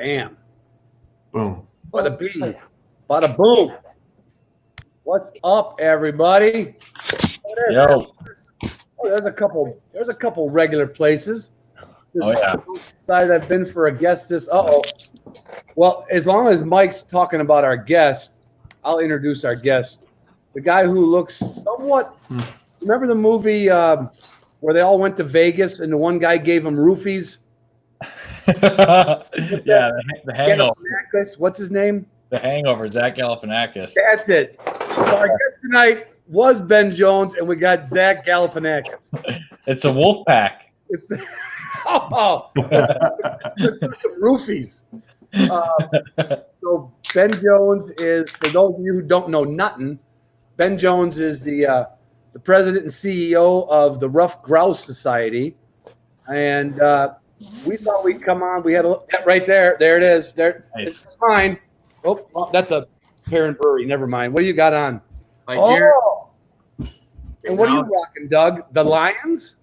Bam. Boom. Bada bing. Bada boom. What's up, everybody? Yo. Oh, there's a couple regular places. Oh yeah. Decided I've been for a guest this. Well, as long as Mike's talking about our guest, I'll introduce our guest. The guy who looks somewhat. Remember the movie where they all went to Vegas and the one guy gave them roofies? Yeah, the Hangover. What's his name? The Hangover, Zach Galifianakis. That's it. So our guest tonight was Ben Jones, and we got Zach Galifianakis. It's a wolf pack. It's the, let's do some roofies. So Ben Jones is, for those of you who don't know nothing, Ben Jones is the president and CEO of the Ruffed Grouse Society, and we thought we'd come on. We had a right there. There it is. There, nice. It's mine. Oh, well, that's a Parent Brewery. Never mind. What do you got on? And what are you rocking, Doug? The Lions?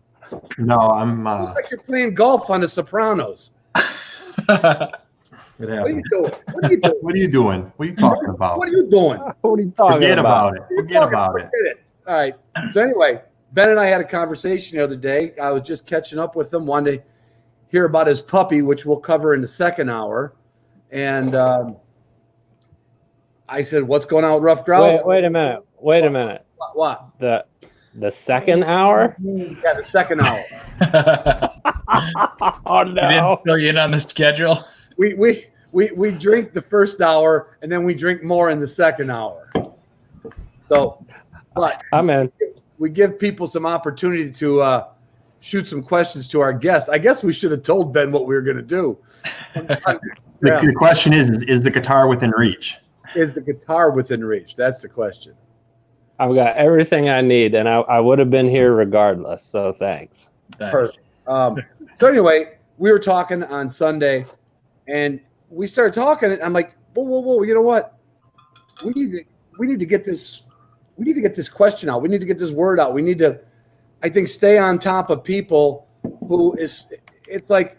No, I'm. Looks like you're playing golf on the Sopranos. What are you doing? What are you doing? What are you doing? What are you talking about? What are you doing? What are you talking about? Forget about it. All right. So anyway, Ben and I had a conversation the other day. I was just catching up with him. Wanted to hear about his puppy, which we'll cover in the second hour. And I said, "What's going on with Ruffed Grouse?" Wait a minute. What? The second hour? Yeah, the second hour. Oh no! You didn't fill you in on the schedule. We drink the first hour and then we drink more in the second hour. So, but I'm in. We give people some opportunity to shoot some questions to our guests. I guess we should have told Ben what we were going to do. The question is the guitar within reach? Is the guitar within reach? That's the question. I've got everything I need, and I would have been here regardless. So thanks. Perfect. So anyway, we were talking on Sunday, and we started talking, and I'm like, whoa! You know what? We need to get this. We need to get this question out. We need to get this word out. We need to, I think, stay on top of people who is. It's like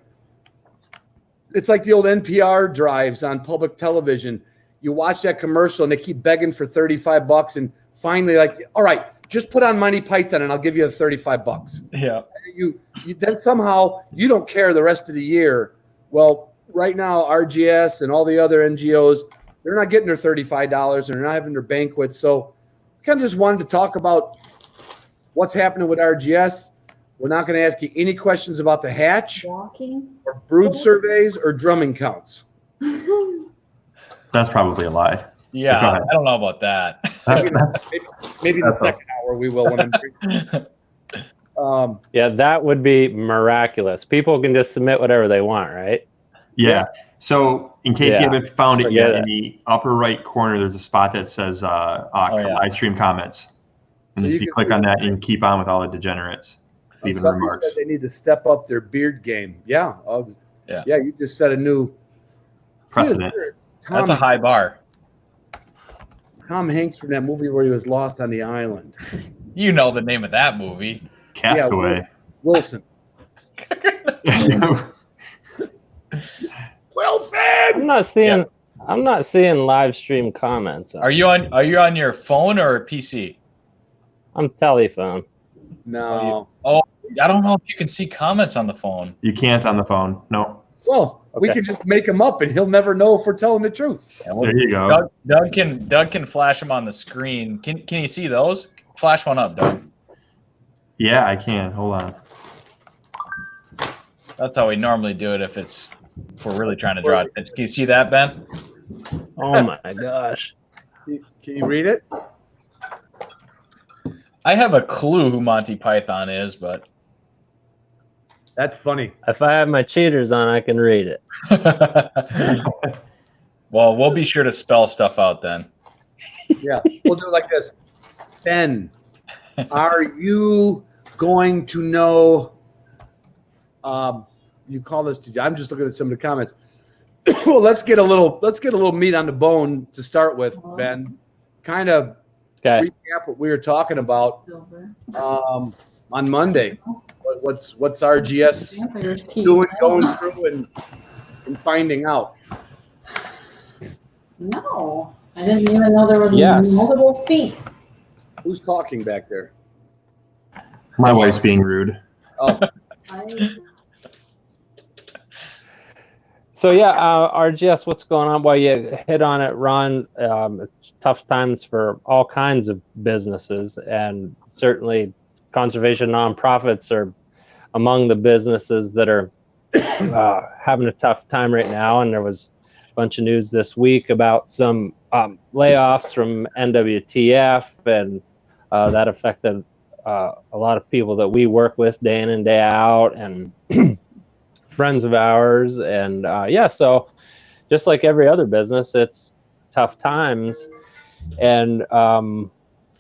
the old NPR drives on public television. You watch that commercial, and they keep begging for $35, and finally, like, all right, just put on Monty Python, and I'll give you the $35. Yeah. You then somehow you don't care the rest of the year. Well, right now, RGS and all the other NGOs, they're not getting their $35, and they're not having their banquets. So we kind of just wanted to talk about what's happening with RGS. We're not going to ask you any questions about the hatch, or brood surveys, or drumming counts. That's probably a lie. Yeah, I don't know about that. Maybe the second hour we will. When I'm yeah, that would be miraculous. People can just submit whatever they want, right? Yeah. So in case you haven't found it yet, in the upper right corner, there's a spot that says live stream comments. And if you click on that, you can keep on with all the degenerates. Leaving remarks. Said they need to step up their beard game. Yeah. Yeah, you just set a new precedent. That's a high bar. Tom Hanks from that movie where he was lost on the island. You know the name of that movie. Castaway. Yeah, Wilson. Wilson. I'm not seeing live stream comments. Are you on your phone or PC? I'm telephone. No. I don't know if you can see comments on the phone. You can't on the phone. No. Well, we can just make him up, and he'll never know if we're telling the truth. Yeah, well, there you go. Doug can flash them on the screen. Can you see those? Flash one up, Doug. Yeah, I can. Hold on. That's how we normally do it if we're really trying to draw attention. Can you see that, Ben? Oh my gosh. Can you read it? I have a clue who Monty Python is, but that's funny. If I have my cheaters on, I can read it. Well, we'll be sure to spell stuff out then. Yeah, we'll do it like this. Ben, are you going to know? You call this. I'm just looking at some of the comments. Well, let's get a little meat on the bone to start with, Ben. Kind of recap what we were talking about on Monday. What's RGS doing, going through, and finding out? No, I didn't even know there was multiple feet. Who's talking back there? My wife's being rude. Oh. So yeah, RGS, what's going on? Well, you hit on it, Ron. It's tough times for all kinds of businesses, and certainly conservation nonprofits are among the businesses that are having a tough time right now. And there was a bunch of news this week about some layoffs from NWTF, and that affected a lot of people that we work with day in and day out, and friends of ours. And so just like every other business, it's tough times, and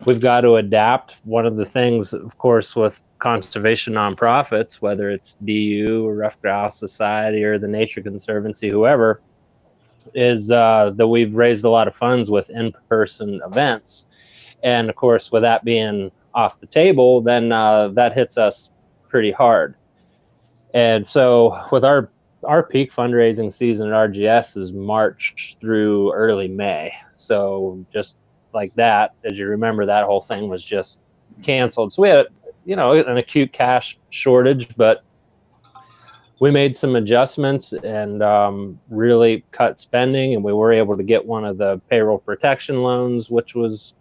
we've got to adapt. One of the things, of course, with conservation nonprofits, whether it's DU or Ruffed Grouse Society or the Nature Conservancy, whoever, is that we've raised a lot of funds with in-person events. And of course, with that being off the table, then that hits us pretty hard. And so with our peak fundraising season at RGS is March through early May. So just like that, as you remember, that whole thing was just canceled. So we had, an acute cash shortage, but we made some adjustments and really cut spending, and we were able to get one of the payroll protection loans, which was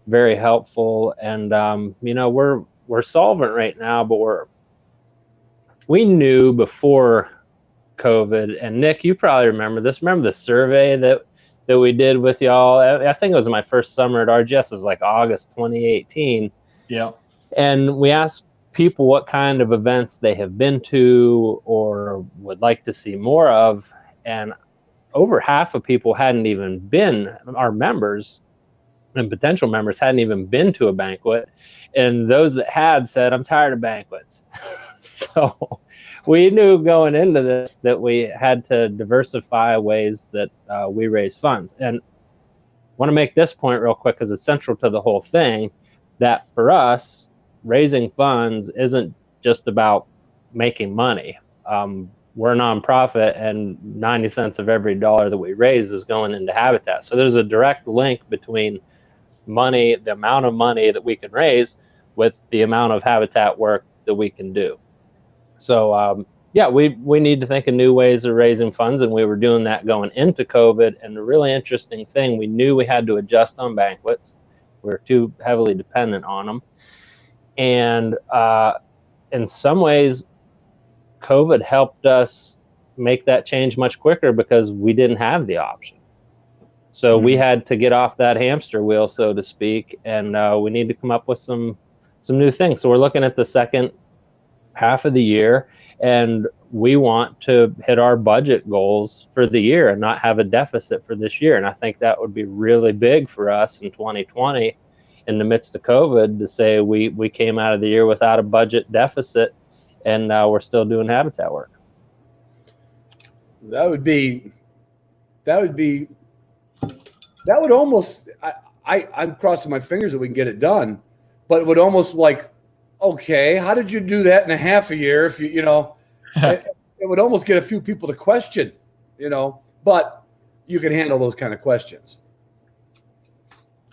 very helpful. And we're solvent right now, but we knew before COVID, and Nick, you probably remember this. Remember the survey that we did with y'all? I think it was my first summer at RGS. It was like August 2018. Yeah. And we asked people what kind of events they have been to or would like to see more of. And over half of people hadn't even been, our members and potential members hadn't even been to a banquet. And those that had said, I'm tired of banquets. So we knew going into this that we had to diversify ways that we raise funds. And I want to make this point real quick because it's central to the whole thing, that for us, raising funds isn't just about making money. We're a nonprofit, and 90 cents of every dollar that we raise is going into habitat. So there's a direct link between money, the amount of money that we can raise, with the amount of habitat work that we can do. So we need to think of new ways of raising funds, and we were doing that going into COVID. And the really interesting thing, we knew we had to adjust on banquets. We were too heavily dependent on them. And in some ways, COVID helped us make that change much quicker because we didn't have the option. So we had to get off that hamster wheel, so to speak, and we need to come up with some new things. So we're looking at the second half of the year, and we want to hit our budget goals for the year and not have a deficit for this year. And I think that would be really big for us in 2020 in the midst of COVID to say we came out of the year without a budget deficit, and we're still doing habitat work. That would almost, I'm crossing my fingers that we can get it done, but it would almost like, okay, how did you do that in a half a year? If it would almost get a few people to question, but you can handle those kind of questions.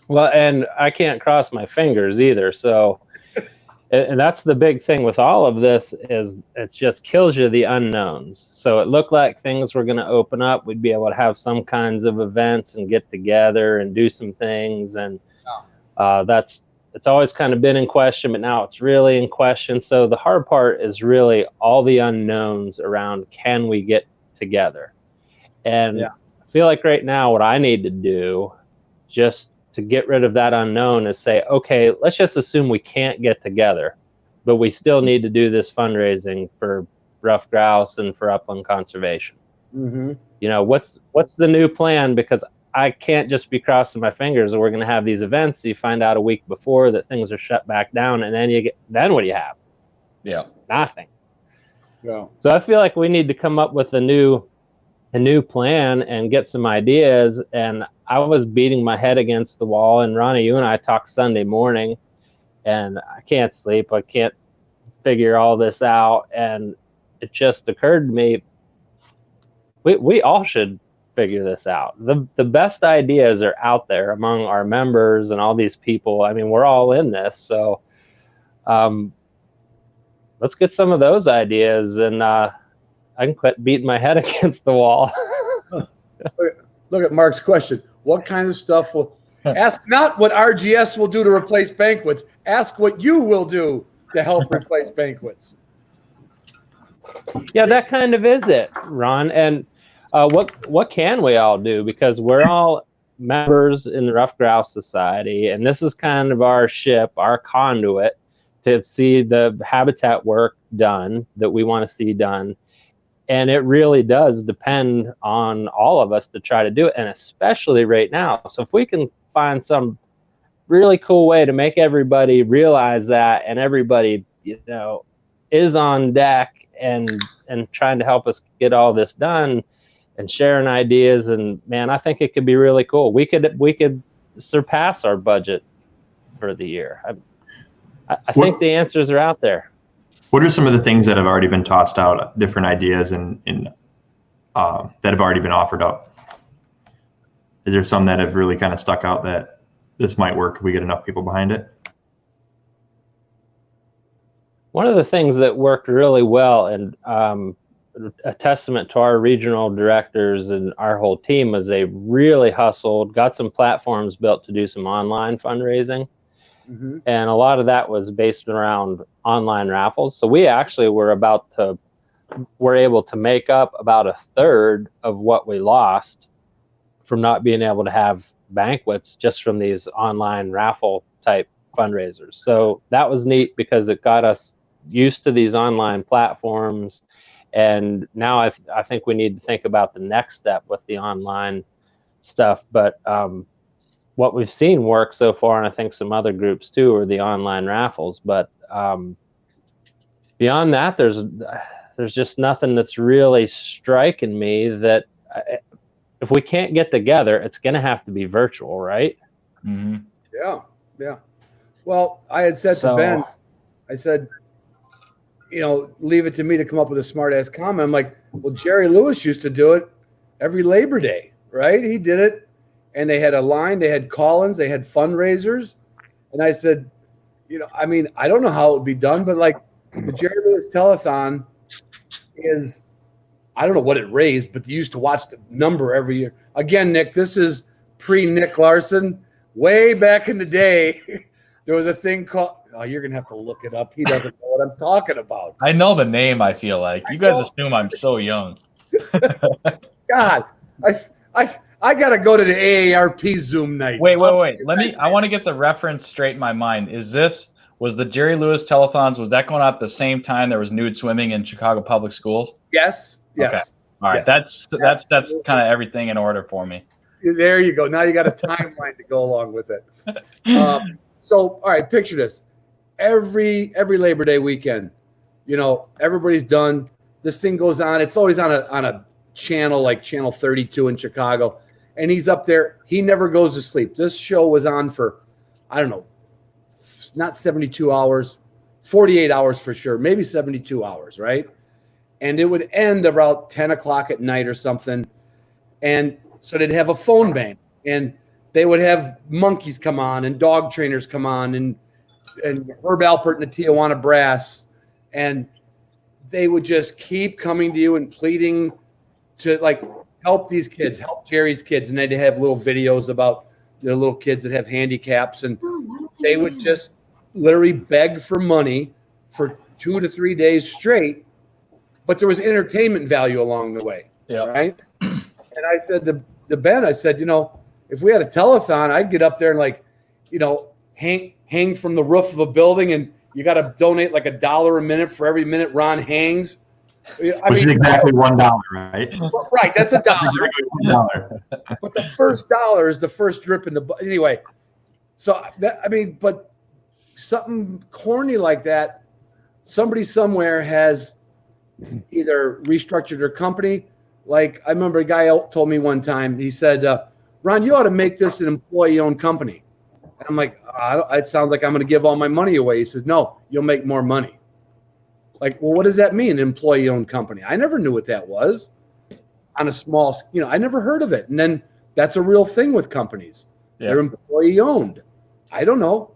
Well, and I can't cross my fingers either. So, and that's the big thing with all of this is it just kills you the unknowns. So it looked like things were going to open up. We'd be able to have some kinds of events and get together and do some things. And it's always kind of been in question, but now it's really in question. So the hard part is really all the unknowns around, can we get together? And I feel like right now what I need to do just to get rid of that unknown is say, okay, let's just assume we can't get together, but we still need to do this fundraising for Ruffed Grouse and for upland conservation. Mm-hmm. What's the new plan? Because I can't just be crossing my fingers that we're going to have these events. So you find out a week before that things are shut back down, and then what do you have? Yeah, nothing. Yeah. So I feel like we need to come up with a new plan and get some ideas. And I was beating my head against the wall. And Ronnie, you and I talked Sunday morning, and I can't sleep. I can't figure all this out. And it just occurred to me, we all should figure this out. The best ideas are out there among our members and all these people. I mean, we're all in this, so let's get some of those ideas, and I can quit beating my head against the wall. Look at Mark's question. What kind of stuff will ask not what RGS will do to replace banquets, ask what you will do to help replace banquets. Yeah, that kind of is it, Ron. And what can we all do? Because we're all members in the Ruffed Grouse Society, and this is kind of our ship, our conduit to see the habitat work done that we want to see done. And it really does depend on all of us to try to do it, and especially right now. So if we can find some really cool way to make everybody realize that, and everybody, is on deck and trying to help us get all this done and sharing ideas, and man, I think it could be really cool. We could surpass our budget for the year. I think the answers are out there. What are some of the things that have already been tossed out, different ideas and that have already been offered up? Is there some that have really kind of stuck out that this might work if we get enough people behind it? One of the things that worked really well, and a testament to our regional directors and our whole team, was they really hustled, got some platforms built to do some online fundraising. Mm-hmm. And a lot of that was based around online raffles. So we actually were able to make up about a third of what we lost from not being able to have banquets just from these online raffle type fundraisers. So that was neat because it got us used to these online platforms. And now I think we need to think about the next step with the online stuff. But what we've seen work so far, and I think some other groups too, are the online raffles. But beyond that, there's just nothing that's really striking me that if we can't get together, it's going to have to be virtual, right? Mm-hmm. Yeah. Well, I had said to Ben, I said, leave it to me to come up with a smart ass comment. I'm like, well, Jerry Lewis used to do it every Labor Day, right? He did it. And they had a line, they had call-ins, they had fundraisers. And I said, I don't know how it would be done, but like the Jerry Lewis Telethon is, I don't know what it raised, but you used to watch the number every year. Again, Nick, this is pre-Nick Larson. Way back in the day, there was a thing called, you're going to have to look it up. He doesn't know what I'm talking about. I know the name, I feel like. You guys assume I'm so young. God, I got to go to the AARP Zoom night. Wait. I want to get the reference straight in my mind. Was the Jerry Lewis telethons, was that going on at the same time there was nude swimming in Chicago public schools? Yes. Okay. All right. Yes. That's kind of everything in order for me. There you go. Now you got a timeline to go along with it. So, all right, picture this. Every Labor Day weekend, everybody's done. This thing goes on. It's always on a channel like channel 32 in Chicago. And he's up there. He never goes to sleep. This show was on for, I don't know, not 72 hours, 48 hours for sure, maybe 72 hours, right? And it would end about 10 o'clock at night or something. And so they'd have a phone bank, and they would have monkeys come on and dog trainers come on and Herb Alpert and the Tijuana Brass. And they would just keep coming to you and pleading to like help these kids, help Jerry's kids. And they'd have little videos about their little kids that have handicaps. And they would just literally beg for money for 2 to 3 days straight. But there was entertainment value along the way. Yeah. Right. And I said to Ben, I said, if we had a telethon, I'd get up there and hang from the roof of a building, and you got to donate like $1 a minute for every minute Ron hangs. Which is exactly $1, right? Right, that's $1. But the first $1 is the first drip in the anyway. So but something corny like that, somebody somewhere has either restructured their company. Like I remember a guy told me one time, he said, Ron, you ought to make this an employee-owned company. And I'm like, it sounds like I'm going to give all my money away. He says, no, you'll make more money. Like, well, what does that mean, employee-owned company? I never knew what that was. on a small, I never heard of it. And then that's a real thing with companies. Yeah. They're employee owned. I don't know,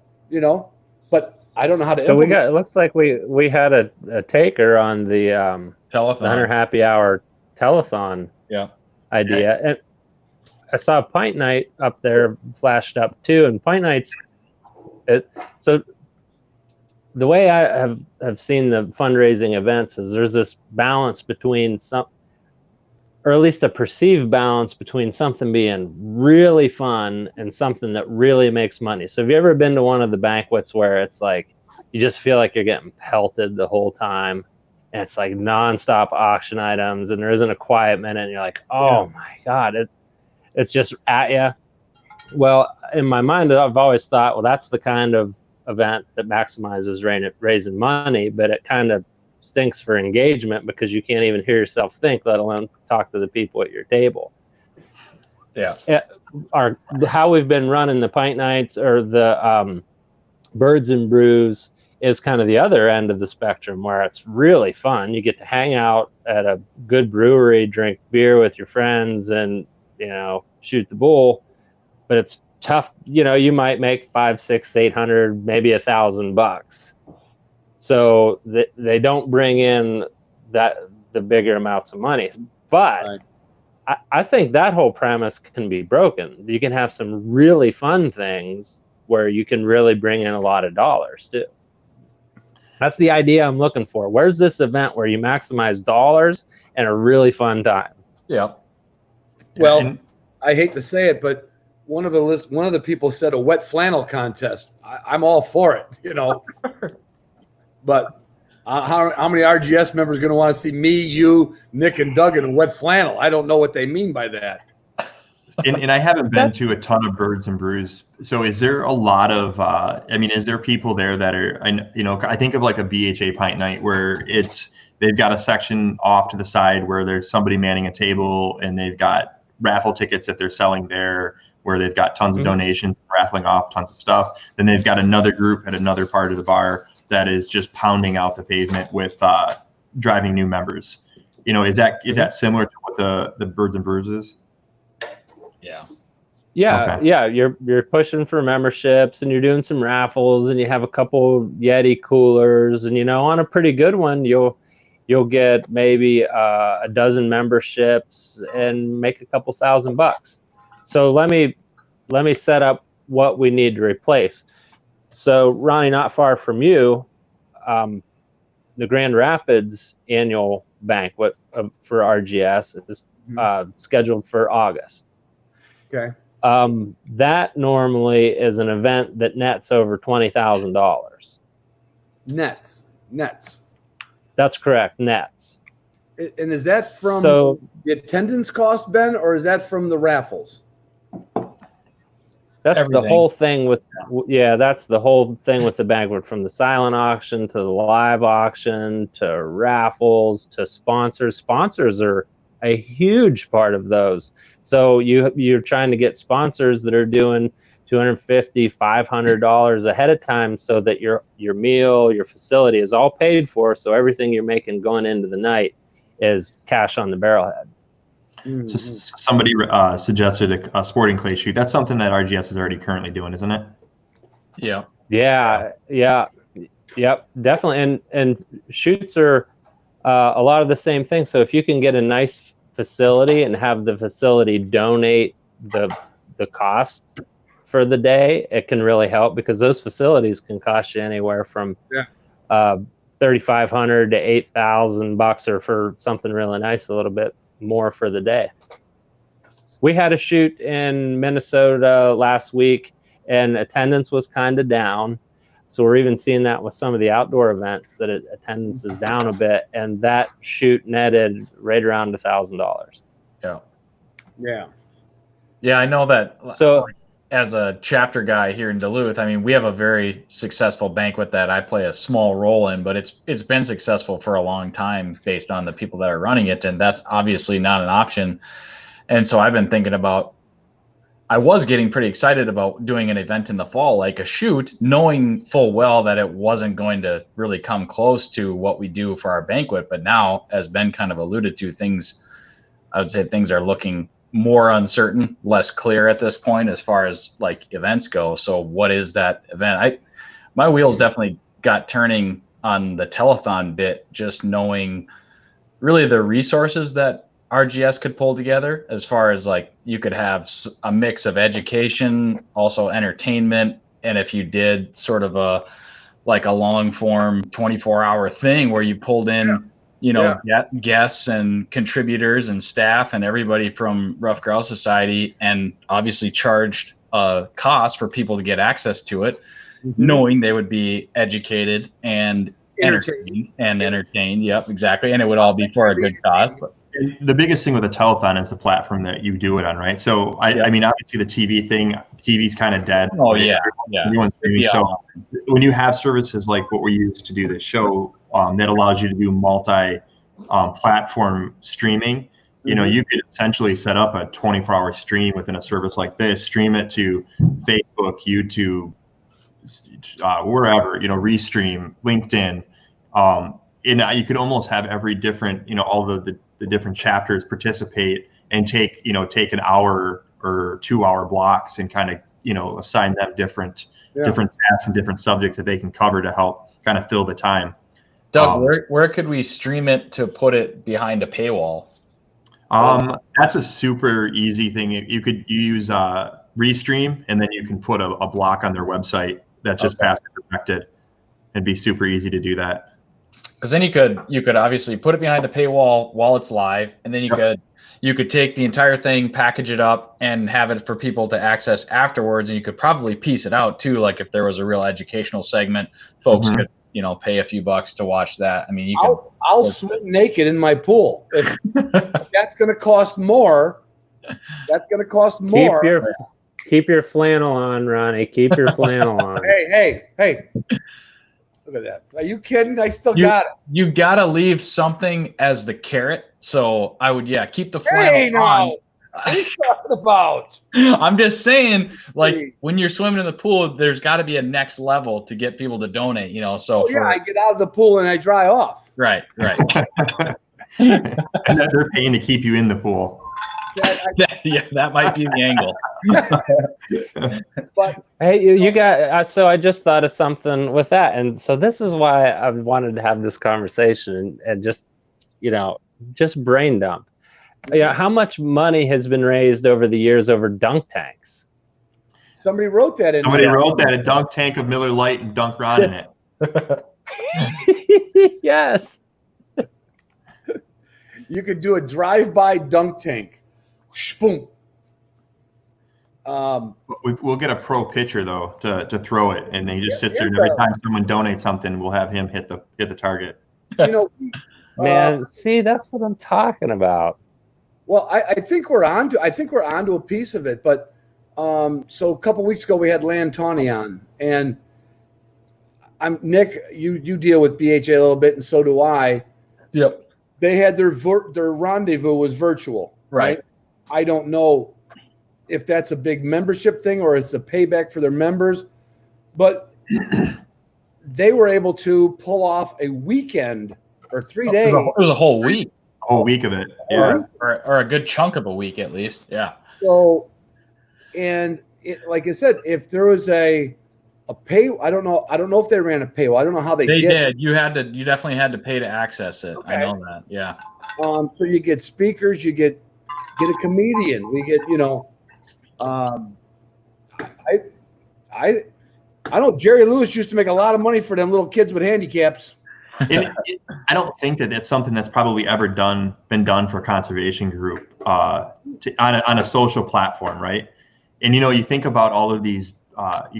but I don't know how to. So it looks like we had a taker on the telethon, the Hunter Happy Hour telethon idea. And I saw a pint night up there flashed up too. And pint nights, so the way I have seen the fundraising events is there's this balance between or at least a perceived balance between something being really fun and something that really makes money. So have you ever been to one of the banquets where it's like, you just feel like you're getting pelted the whole time, and it's like nonstop auction items, and there isn't a quiet minute, and you're like, oh my God, it's just at you. Well, in my mind, I've always thought, well, that's the kind of event that maximizes raising money, but it kind of stinks for engagement because you can't even hear yourself think, let alone talk to the people at your table. Yeah. How we've been running the pint nights or the birds and brews is kind of the other end of the spectrum, where it's really fun. You get to hang out at a good brewery, drink beer with your friends, and shoot the bull. But it's tough. You might make $500, $600, $800, maybe $1,000. So they don't bring in the bigger amounts of money. But right. I think that whole premise can be broken. You can have some really fun things where you can really bring in a lot of dollars too. That's the idea I'm looking for. Where's this event where you maximize dollars and a really fun time? Yeah. Well, I hate to say it, but one of the people said a wet flannel contest. I'm all for it, But how many RGS members are going to want to see me, you, Nick, and Doug in a wet flannel? I don't know what they mean by that. And I haven't been to a ton of birds and brews. So is there a lot of, is there people there that are, I think of like a BHA pint night where they've got a section off to the side where there's somebody manning a table, and they've got raffle tickets that they're selling there, where they've got tons of donations, raffling off tons of stuff. Then they've got another group at another part of the bar that is just pounding out the pavement with driving new members. Is that similar to what the birds and brews is? Yeah. Yeah. You're pushing for memberships, and you're doing some raffles, and you have a couple Yeti coolers, and on a pretty good one, you'll get maybe a dozen memberships and make a couple $1,000. So let me set up what we need to replace. So Ronnie, not far from you, the Grand Rapids annual banquet for RGS is scheduled for August. Okay. That normally is an event that nets over $20,000. Nets. That's correct, nets. And is that from the attendance cost, Ben, or is that from the raffles? That's Everything. The whole thing that's the whole thing with the banquet, from the silent auction to the live auction to raffles to sponsors. Sponsors are a huge part of those. So you're trying to get sponsors that are doing $250, $500 ahead of time, so that your meal, your facility is all paid for. So everything you're making going into the night is cash on the barrelhead. So somebody suggested a sporting clay shoot. That's something that RGS is already currently doing, isn't it? Yeah. Yep, definitely. And shoots are a lot of the same thing. So if you can get a nice facility and have the facility donate the cost for the day, it can really help, because those facilities can cost you anywhere from $3,500 to $8,000, or for something really nice, a little bit more for the day. We had a shoot in Minnesota last week, and attendance was kind of down. So we're even seeing that with some of the outdoor events, that attendance is down a bit, and that shoot netted right around $1,000. Yeah, I know that. So as a chapter guy here in Duluth, we have a very successful banquet that I play a small role in, but it's been successful for a long time based on the people that are running it, and that's obviously not an option. And so I've been thinking about, I was getting pretty excited about doing an event in the fall, like a shoot, knowing full well that it wasn't going to really come close to what we do for our banquet. But now, as Ben kind of alluded to, things I would say things are looking more uncertain, less clear at this point as far as like events go. So what is that event? My wheels definitely got turning on the telethon bit, just knowing really the resources that RGS could pull together, as far as like you could have a mix of education, also entertainment, and if you did sort of a long form 24-hour thing where you pulled in guests and contributors and staff and everybody from Ruffed Grouse Society, and obviously charged a cost for people to get access to it, knowing they would be educated and entertained. Yep, exactly. And it would all be for a good cause. But the biggest thing with a telethon is the platform that you do it on, right? So I mean, obviously the TV's kind of dead. Oh, right? yeah. Everyone's streaming. So when you have services like what we use to do this show, that allows you to do multi-platform streaming, you know, you could essentially set up a 24-hour stream within a service like this, stream it to Facebook, YouTube, wherever, you know, Restream, LinkedIn, and you could almost have every different, you know, all the different chapters participate and take an hour or 2-hour blocks and kind of, you know, assign them different tasks and different subjects that they can cover to help kind of fill the time. Doug, where could we stream it to put it behind a paywall? That's a super easy thing. You use Restream, and then you can put a block on their website that's just password protected. It'd be super easy to do that. Because then you could obviously put it behind a paywall while it's live, and then you could take the entire thing, package it up, and have it for people to access afterwards. And you could probably piece it out too, like if there was a real educational segment, folks could, you know, pay a few bucks to watch that. I mean, I'll swim naked in my pool. If that's going to cost more. That's going to cost more. Keep your flannel on, Ronnie. Keep your flannel on. Hey. Look at that. Are you kidding? I still got it. You got to leave something as the carrot. So I would, keep the flannel on. What are you talking about? I'm just saying, like, when you're swimming in the pool, there's got to be a next level to get people to donate, you know. So I get out of the pool and I dry off. Right. And they're paying to keep you in the pool. That might be the angle. But hey, you got. So I just thought of something with that, and so this is why I wanted to have this conversation and just brain dump. You know, how much money has been raised over the years over dunk tanks? Somebody wrote that in. Somebody wrote that, a dunk tank of Miller Lite and Dunk Ron in it. Yes. You could do a drive-by dunk tank. Boom. We'll get a pro pitcher though to throw it, and he just sits there. And every time someone donates something, we'll have him hit the target. You know, man. See, that's what I'm talking about. Well, I think we're onto a piece of it, but so a couple weeks ago we had Lan Tawney on, and Nick. You deal with BHA a little bit, and so do I. Yep. They had their rendezvous was virtual, right? I don't know if that's a big membership thing or it's a payback for their members, but they were able to pull off a weekend or 3 days. It was a whole week. A whole week of it, yeah, or a good chunk of a week at least, yeah. So, like I said, if there was a pay, I don't know if they ran a paywall. I don't know how they did. Did. You definitely had to pay to access it. Okay. I know that. Yeah. So you get speakers, you get a comedian. We get, I know Jerry Lewis used to make a lot of money for them little kids with handicaps. I don't think that that's something that's probably ever been done for a conservation group on a social platform, right? And you think about all of these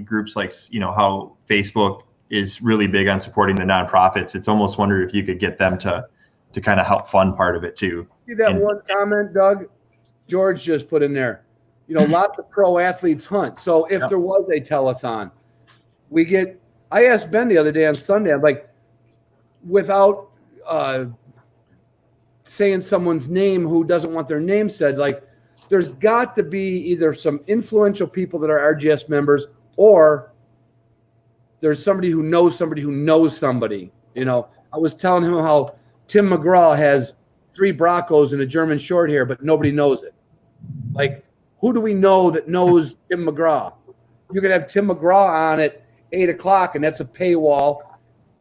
groups, like how Facebook is really big on supporting the nonprofits. It's almost wondered if you could get them to kind of help fund part of it too. See that one comment, Doug? George just put in there. Lots of pro athletes hunt. So if there was a telethon, I asked Ben the other day on Sunday, I'm like, without saying someone's name who doesn't want their name said, like, there's got to be either some influential people that are RGS members, or there's somebody who knows somebody who knows somebody. I was telling him how Tim McGraw has 3 Broncos and a German short hair, but nobody knows it. Like, who do we know that knows Tim McGraw? You could have Tim McGraw on at 8 o'clock, and that's a paywall.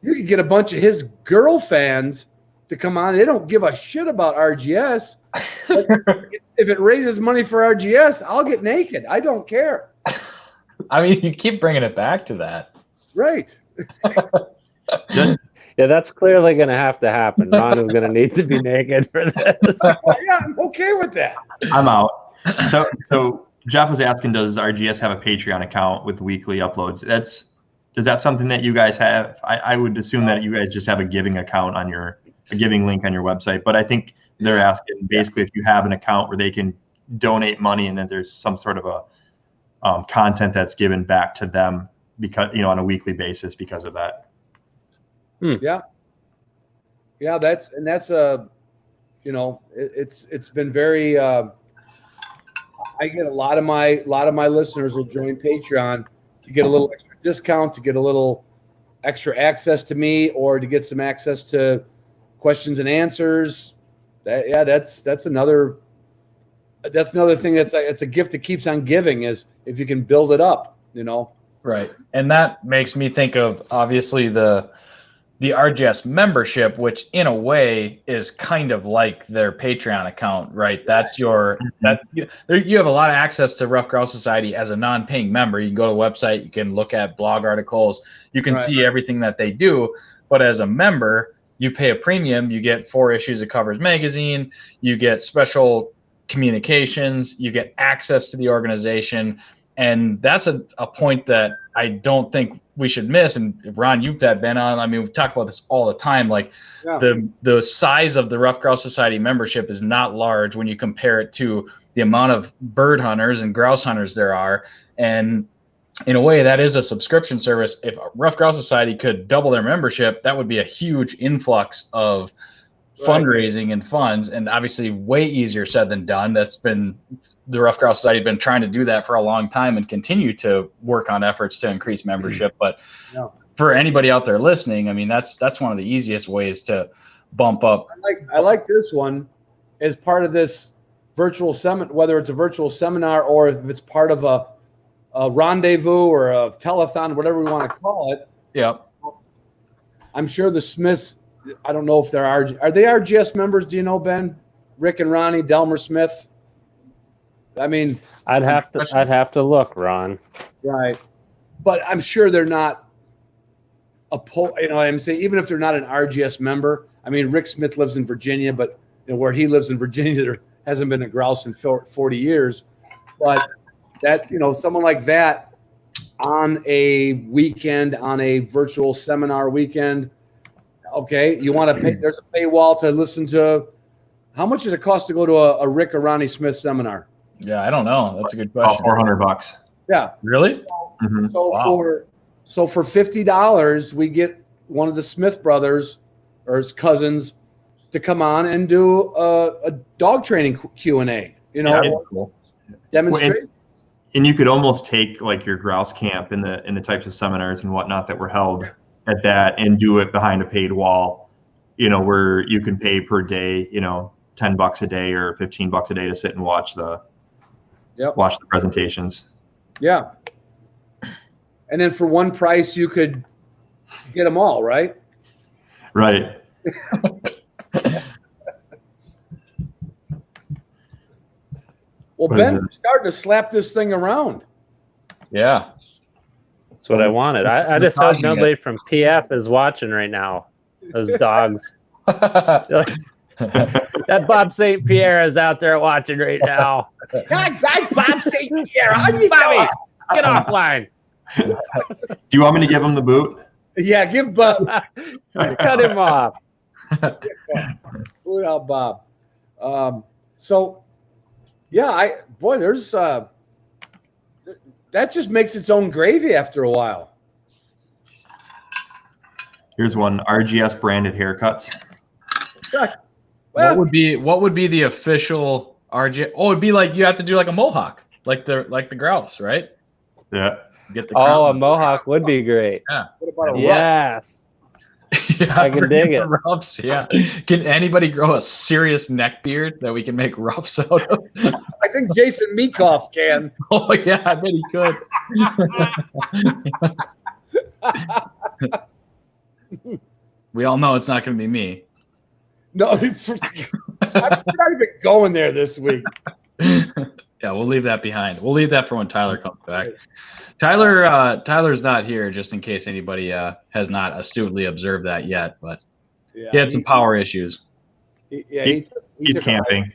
You could get a bunch of his girl fans to come on. They don't give a shit about RGS. But if it raises money for RGS, I'll get naked. I don't care. I mean, you keep bringing it back to that. Right. Yeah, that's clearly going to have to happen. Ron is going to need to be naked for this. Yeah, I'm okay with that. I'm out. So Jeff was asking, does RGS have a Patreon account with weekly uploads? Is that something that you guys have? I would assume that you guys just have a giving account on a giving link on your website, but I think they're asking basically if you have an account where they can donate money and then there's some sort of a content that's given back to them because, on a weekly basis because of that. Yeah. That's a, it's been very, I get a lot of my listeners will join Patreon to get a little extra discount, to get a little extra access to me, or to get some access to questions and answers. That's another thing it's a gift that keeps on giving, is if you can build it up, Right. And that makes me think of obviously the RGS membership, which in a way is kind of like their Patreon account, right? That's you have a lot of access to Ruffed Grouse Society as a non-paying member. You can go to the website, you can look at blog articles, you can see everything that they do. But as a member, you pay a premium, you get 4 issues of Covers magazine, you get special communications, you get access to the organization. And that's a point that I don't think we should miss. And Ron, you've been on. I mean, we talk about this all the time. Like the size of the Ruffed Grouse Society membership is not large when you compare it to the amount of bird hunters and grouse hunters there are. And in a way, that is a subscription service. If Ruffed Grouse Society could double their membership, that would be a huge influx of fundraising and funds, and obviously way easier said than done. That's been the Ruffed Grouse Society been trying to do that for a long time and continue to work on efforts to increase membership. But for anybody out there listening, I mean, that's one of the easiest ways to bump up. I like this one as part of this virtual summit, whether it's a virtual seminar or if it's part of a rendezvous or a telethon, whatever we want to call it. Yeah. I'm sure the Smiths, I don't know if are they RGS members? Do you know, Ben? Rick and Ronnie, Delmer Smith. I mean, I'd have to look, Ron. Right, but I'm sure they're not I'm saying, even if they're not an RGS member. I mean, Rick Smith lives in Virginia, but where he lives in Virginia, there hasn't been a grouse in 40 years. But that someone like that on a weekend, on a virtual seminar weekend. Okay, you want to pay? There's a paywall to listen to. How much does it cost to go to a Rick or Ronnie Smith seminar? Yeah, I don't know. That's a good question. $400. Yeah. Really? So for $50, we get one of the Smith brothers or his cousins to come on and do a dog training Q&A. Cool. Demonstrate. And you could almost take like your grouse camp in the types of seminars and whatnot that were held at that and do it behind a paid wall, where you can pay per day, $10 a day or $15 a day to sit and watch the presentations. Yeah. And then for one price, you could get them all, right? Right. Well, Ben, you're starting to slap this thing around. Yeah. That's what I wanted. I just hope nobody from PF is watching right now. Those dogs. That Bob St. Pierre is out there watching right now. Hi, Bob St. Pierre. How you doing? Get offline. Do you want me to give him the boot? Yeah, give Bob. Cut him off. Boot out, Bob. There's that just makes its own gravy after a while. Here's one: RGS branded haircuts. Well, what would be the official RGS? Oh, it'd be like you have to do like a mohawk, like the grouse, right? Yeah. Get the a mohawk would be great. Yeah. What about a ruff? Yes. Yeah, I can dig it. Ruffs, yeah. Can anybody grow a serious neck beard that we can make ruffs out of? I think Jason Meekoff can. Oh yeah, I bet he could. We all know it's not going to be me. No, I'm not even going there this week. Yeah, we'll leave that behind. We'll leave that for when Tyler comes back. Tyler's not here, just in case anybody has not astutely observed that yet. But yeah, he had some power issues. He's camping.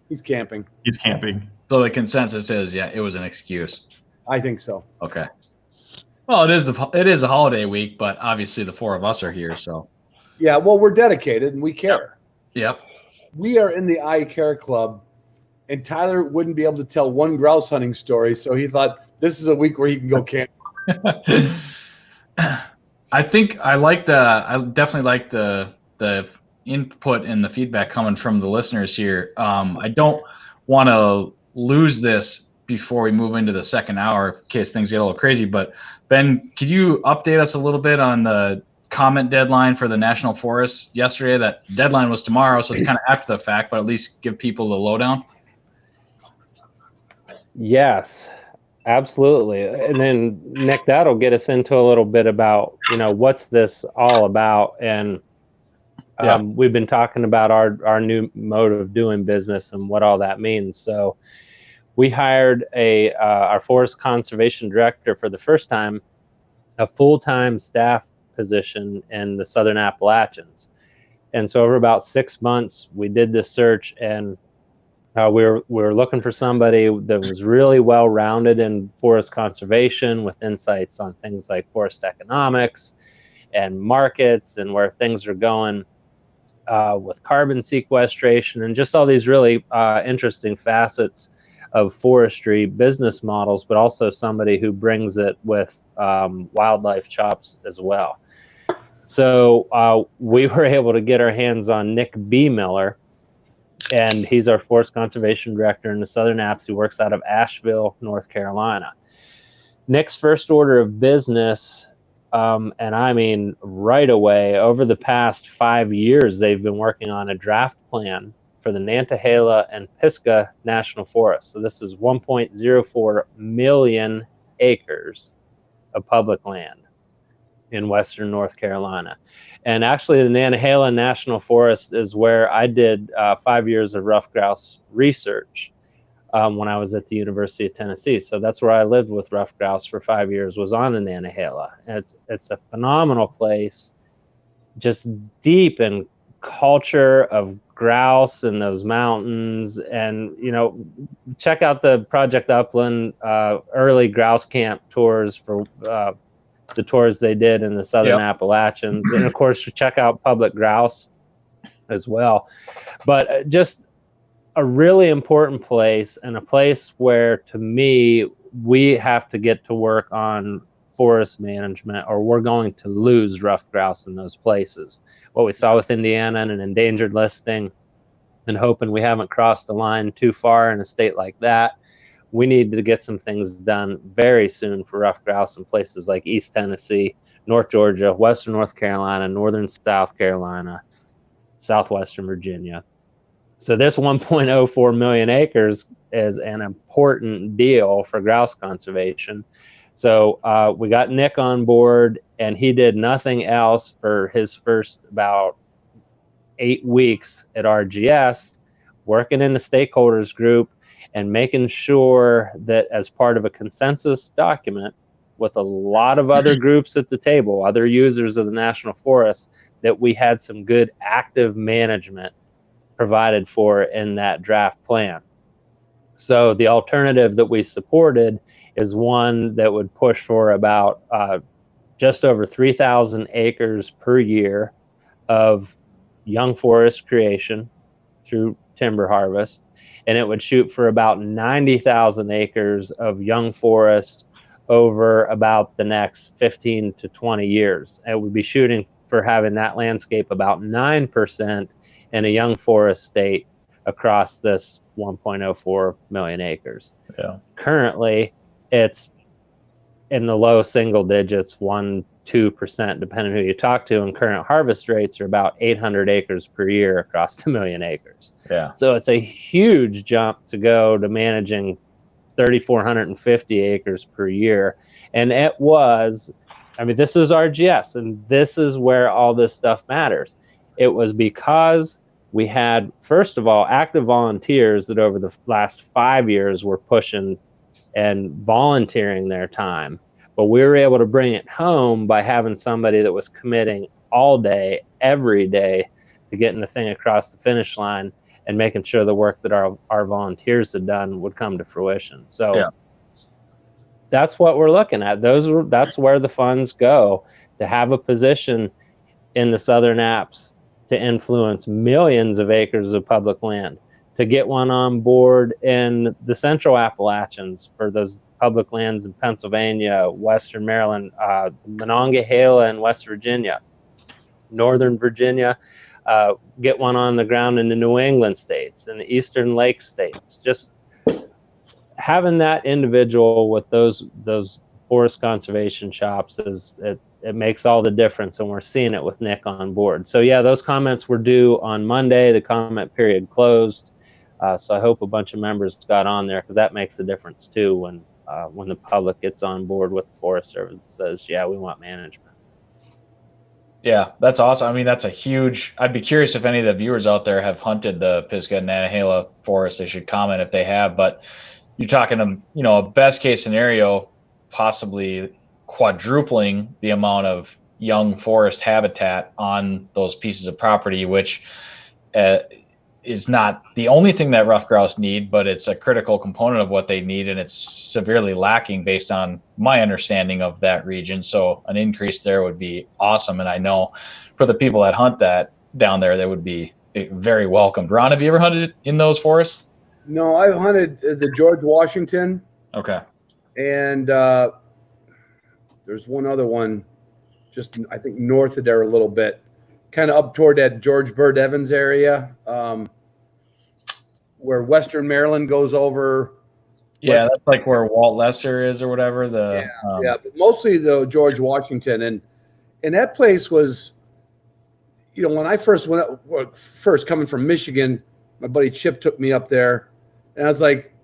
He's camping. He's camping. So the consensus is, yeah, it was an excuse. I think so. Okay. Well, it is a holiday week, but obviously the four of us are here, so. Yeah, well, we're dedicated and we care. Yep. We are in the I Care Club, and Tyler wouldn't be able to tell one grouse hunting story, so he thought this is a week where he can go camp. I definitely like the input and the feedback coming from the listeners here. I don't want to lose this before we move into the second hour in case things get a little crazy. But Ben, could you update us a little bit on the comment deadline for the National Forest yesterday? That deadline was tomorrow, so it's kind of after the fact, but at least give people the lowdown. Yes, absolutely. And then Nick, that'll get us into a little bit about, what's this all about? And we've been talking about our new mode of doing business and what all that means. So we hired our forest conservation director for the first time, a full-time staff position in the Southern Appalachians. And so over about 6 months, we did this search, and we were looking for somebody that was really well-rounded in forest conservation with insights on things like forest economics and markets and where things are going with carbon sequestration and just all these really interesting facets of forestry business models, but also somebody who brings it with wildlife chops as well. So we were able to get our hands on Nick B. Miller, and he's our forest conservation director in the Southern Apps. He works out of Asheville, North Carolina. Nick's first order of business, and I mean right away, over the past 5 years, they've been working on a draft plan for the Nantahala and Pisgah National Forest. So this is 1.04 million acres of public land in western North Carolina. And actually the Nantahala National Forest is where I did 5 years of ruffed grouse research when I was at the University of Tennessee. So that's where I lived with ruffed grouse for 5 years, was on the Nantahala. It's a phenomenal place, just deep in culture of grouse in those mountains. And check out the Project Upland early grouse camp tours for the tours they did in the Southern Appalachians, and of course check out Public Grouse as well. But just a really important place, and a place where, to me, we have to get to work on forest management, or we're going to lose ruffed grouse in those places. What we saw with Indiana and an endangered listing, and hoping we haven't crossed the line too far in a state like that, we need to get some things done very soon for ruffed grouse in places like East Tennessee, North Georgia, Western North Carolina, Northern South Carolina, Southwestern Virginia. So this 1.04 million acres is an important deal for grouse conservation. So we got Nick on board, and he did nothing else for his first about 8 weeks at RGS, working in the stakeholders group and making sure that, as part of a consensus document with a lot of other groups at the table, other users of the National Forest, that we had some good active management provided for in that draft plan. So the alternative that we supported is one that would push for about just over 3,000 acres per year of young forest creation through timber harvest, and it would shoot for about 90,000 acres of young forest over about the next 15 to 20 years. It would be shooting for having that landscape about 9% in a young forest state across this 1.04 million acres. Yeah. Currently, it's in the low single digits, 1 2%, depending who you talk to, and current harvest rates are about 800 acres per year across 2 million acres. Yeah. So it's a huge jump to go to managing 3,450 acres per year. And it was, I mean, this is RGS, and this is where all this stuff matters. It was because we had, first of all, active volunteers that over the last 5 years were pushing and volunteering their time. But we were able to bring it home by having somebody that was committing all day, every day, to getting the thing across the finish line and making sure the work that our volunteers had done would come to fruition. So that's what we're looking at. That's where the funds go, to have a position in the Southern Apps to influence millions of acres of public land, to get one on board in the Central Appalachians for those public lands in Pennsylvania, Western Maryland, Monongahela in West Virginia, Northern Virginia, get one on the ground in the New England states and the Eastern Lake states. Just having that individual with those forest conservation shops it makes all the difference, and we're seeing it with Nick on board. So yeah, those comments were due on Monday. The comment period closed. So I hope a bunch of members got on there, because that makes a difference too when the public gets on board with the Forest Service and says, yeah, we want management. Yeah, that's awesome. I mean, that's a huge, I'd be curious if any of the viewers out there have hunted the Pisgah and Nantahala forest. They should comment if they have. But you're talking, a best case scenario, possibly quadrupling the amount of young forest habitat on those pieces of property, which is not the only thing that ruffed grouse need, but it's a critical component of what they need, and it's severely lacking based on my understanding of that region. So an increase there would be awesome, and I know for the people that hunt that down there, they would be very welcomed. Ron, have you ever hunted in those forests? No, I've hunted the George Washington. Okay. And there's one other one, just I think north of there a little bit, kind of up toward that George Bird Evans area, where Western Maryland goes over. Yeah, that's like where Walt Lesser is or whatever. But mostly the George Washington, and that place was, when I first coming from Michigan, my buddy Chip took me up there, and I was like,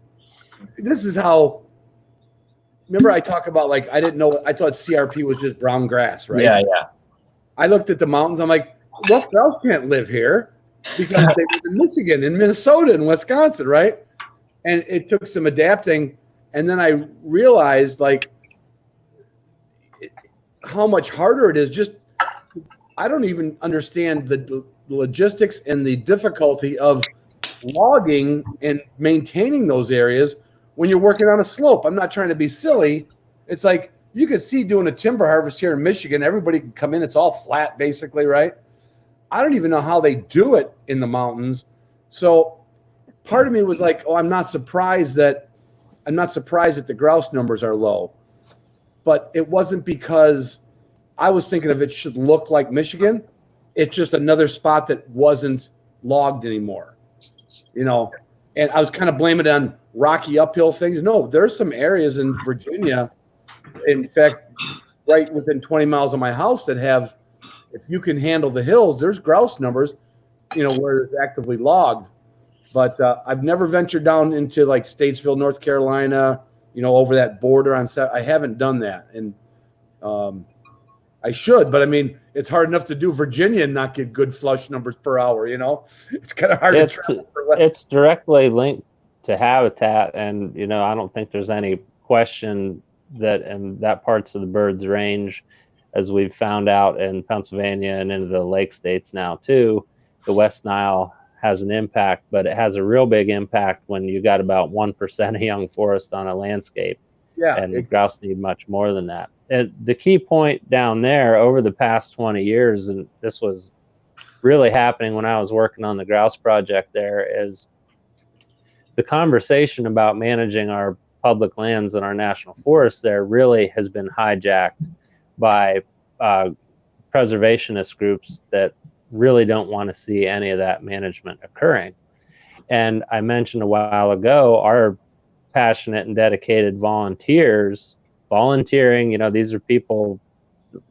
this is how. Remember I talk about, like, I didn't know, I thought CRP was just brown grass, right? Yeah. I looked at the mountains. I'm like, ruffed grouse can't live here because they live in Michigan and Minnesota and Wisconsin, right? And it took some adapting. And then I realized, like, how much harder it is. Just, I don't even understand the logistics and the difficulty of logging and maintaining those areas when you're working on a slope. I'm not trying to be silly. It's like, you can see doing a timber harvest here in Michigan, everybody can come in. It's all flat basically, right? I don't even know how they do it in the mountains. So part of me was like, I'm not surprised that the grouse numbers are low. But it wasn't because I was thinking of it should look like Michigan. It's just another spot that wasn't logged anymore, And I was kind of blaming it on rocky uphill things. No, there's some areas in Virginia, in fact, right within 20 miles of my house, that have, if you can handle the hills, there's grouse numbers, where it's actively logged. But I've never ventured down into like Statesville, North Carolina, over that border on set. I haven't done that. And I should, but I mean, it's hard enough to do Virginia and not get good flush numbers per hour, It's kind of hard to travel. It's directly linked to habitat, and I don't think there's any question that in that parts of the birds range, as we've found out in Pennsylvania and into the lake states now too, the West Nile has an impact, but it has a real big impact when you got about 1% of young forest on a landscape. Yeah, and grouse need much more than that. And the key point down there over the past 20 years, and this was really happening when I was working on the grouse project there, is the conversation about managing our public lands and our national forests there really has been hijacked by preservationist groups that really don't want to see any of that management occurring. And I mentioned a while ago, our passionate and dedicated volunteers volunteering, these are people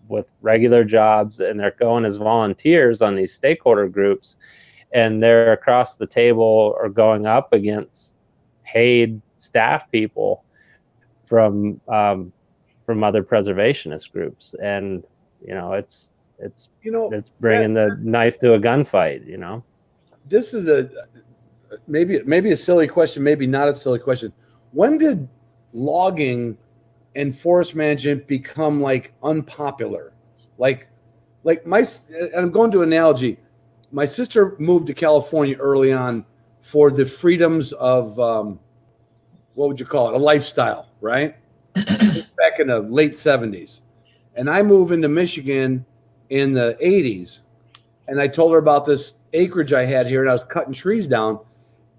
with regular jobs, and they're going as volunteers on these stakeholder groups, and they're across the table or going up against paid staff people from other preservationist groups. And it's bringing the knife to a gunfight. This is maybe a silly question, maybe not a silly question. When did logging and forest management become like unpopular? Like and I'm going to analogy. My sister moved to California early on for the freedoms of what would you call it? A lifestyle, right? Back in the late 70s. And I moved into Michigan in the 80s. And I told her about this acreage I had here, and I was cutting trees down.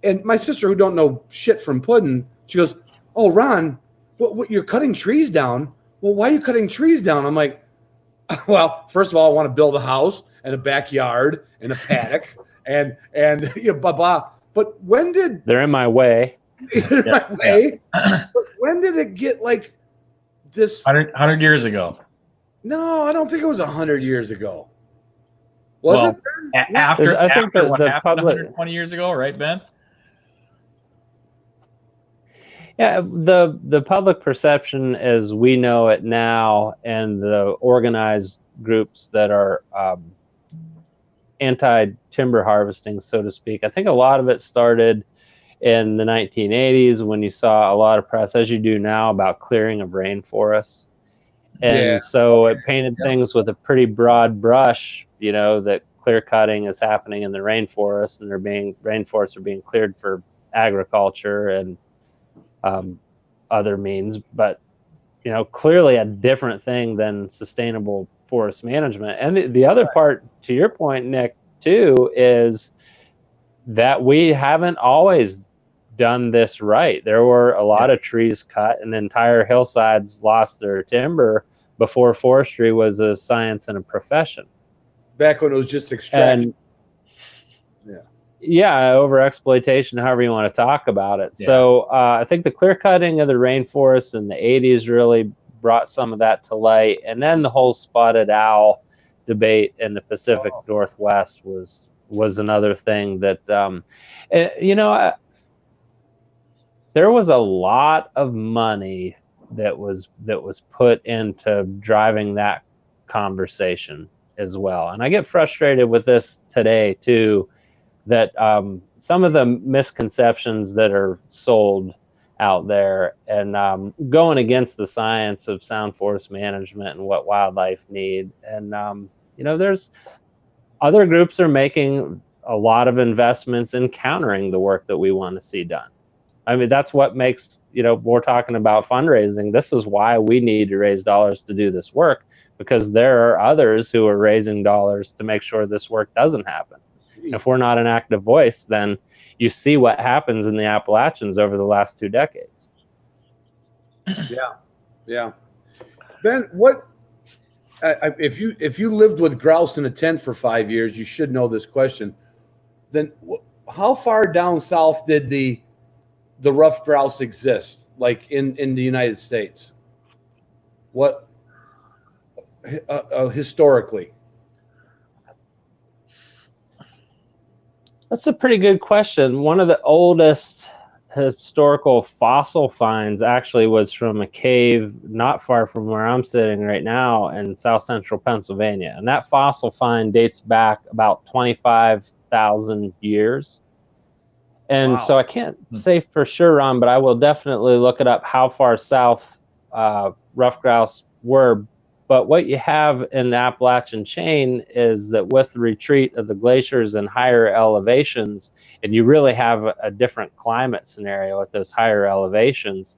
And my sister, who don't know shit from pudding, she goes, "Oh, Ron, what you're cutting trees down? Well, why are you cutting trees down?" I'm like, well, first of all, I want to build a house and a backyard and a paddock and blah blah. But when did they're in my way? But when did it get like this? 100 years ago. No, I don't think it was 100 years ago. Was it? After I think after what the happened public 120 years ago, right, Ben? Yeah, the public perception as we know it now, and the organized groups that are anti-timber harvesting, so to speak, I think a lot of it started in the 1980s when you saw a lot of press, as you do now, about clearing of rainforests. And so it painted things with a pretty broad brush, that clear cutting is happening in the rainforest, and rainforests are being cleared for agriculture and other means, but clearly a different thing than sustainable forest management. And the other part, to your point, Nick, too, is that we haven't always done this right. There were a lot of trees cut, and entire hillsides lost their timber before forestry was a science and a profession. Back when it was just extraction. Over exploitation, however you want to talk about it. So I think the clear cutting of the rainforest in the 80s really brought some of that to light. And then the whole spotted owl debate in the Pacific Northwest was another thing that, there was a lot of money that was put into driving that conversation as well. And I get frustrated with this today too, that some of the misconceptions that are sold out there and going against the science of sound forest management and what wildlife need. And, there's other groups are making a lot of investments in countering the work that we want to see done. I mean, that's what makes, we're talking about fundraising. This is why we need to raise dollars to do this work, because there are others who are raising dollars to make sure this work doesn't happen. If we're not an active voice, then you see what happens in the Appalachians over the last 2 decades. Yeah. Ben, if you lived with grouse in a tent for 5 years, you should know this question. Then how far down south did the ruffed grouse exist, like in the United States? What historically? That's a pretty good question. One of the oldest historical fossil finds actually was from a cave not far from where I'm sitting right now in south central Pennsylvania. And that fossil find dates back about 25,000 years. And so I can't say for sure, Ron, but I will definitely look it up how far south ruffed grouse were. But what you have in the Appalachian chain is that with the retreat of the glaciers and higher elevations, and you really have a different climate scenario at those higher elevations,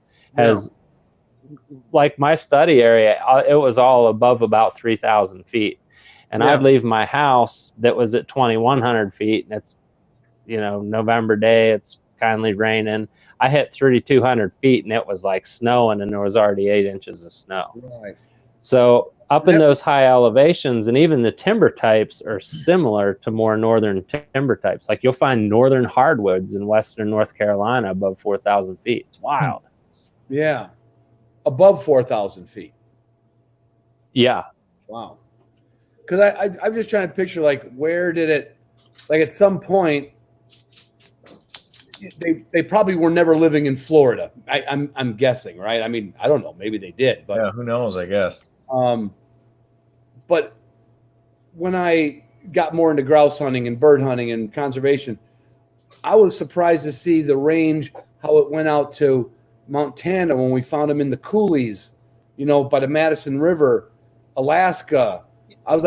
like my study area, it was all above about 3,000 feet. And I'd leave my house that was at 2,100 feet, and it's, November day, it's kindly raining. I hit 3,200 feet, and it was like snowing, and there was already 8 inches of snow. Right. So up in those high elevations, and even the timber types are similar to more northern timber types. Like you'll find northern hardwoods in western North Carolina above 4,000 feet. It's wild. Yeah. Above 4,000 feet. Yeah. Wow. Because I'm just trying to picture, like, where did it, like, at some point, they probably were never living in Florida. I'm guessing, right? I mean, I don't know. Maybe they did, but yeah, who knows? I guess. But when I got more into grouse hunting and bird hunting and conservation, I was surprised to see the range, how it went out to Montana when we found them in the coulees, by the Madison River, Alaska. I was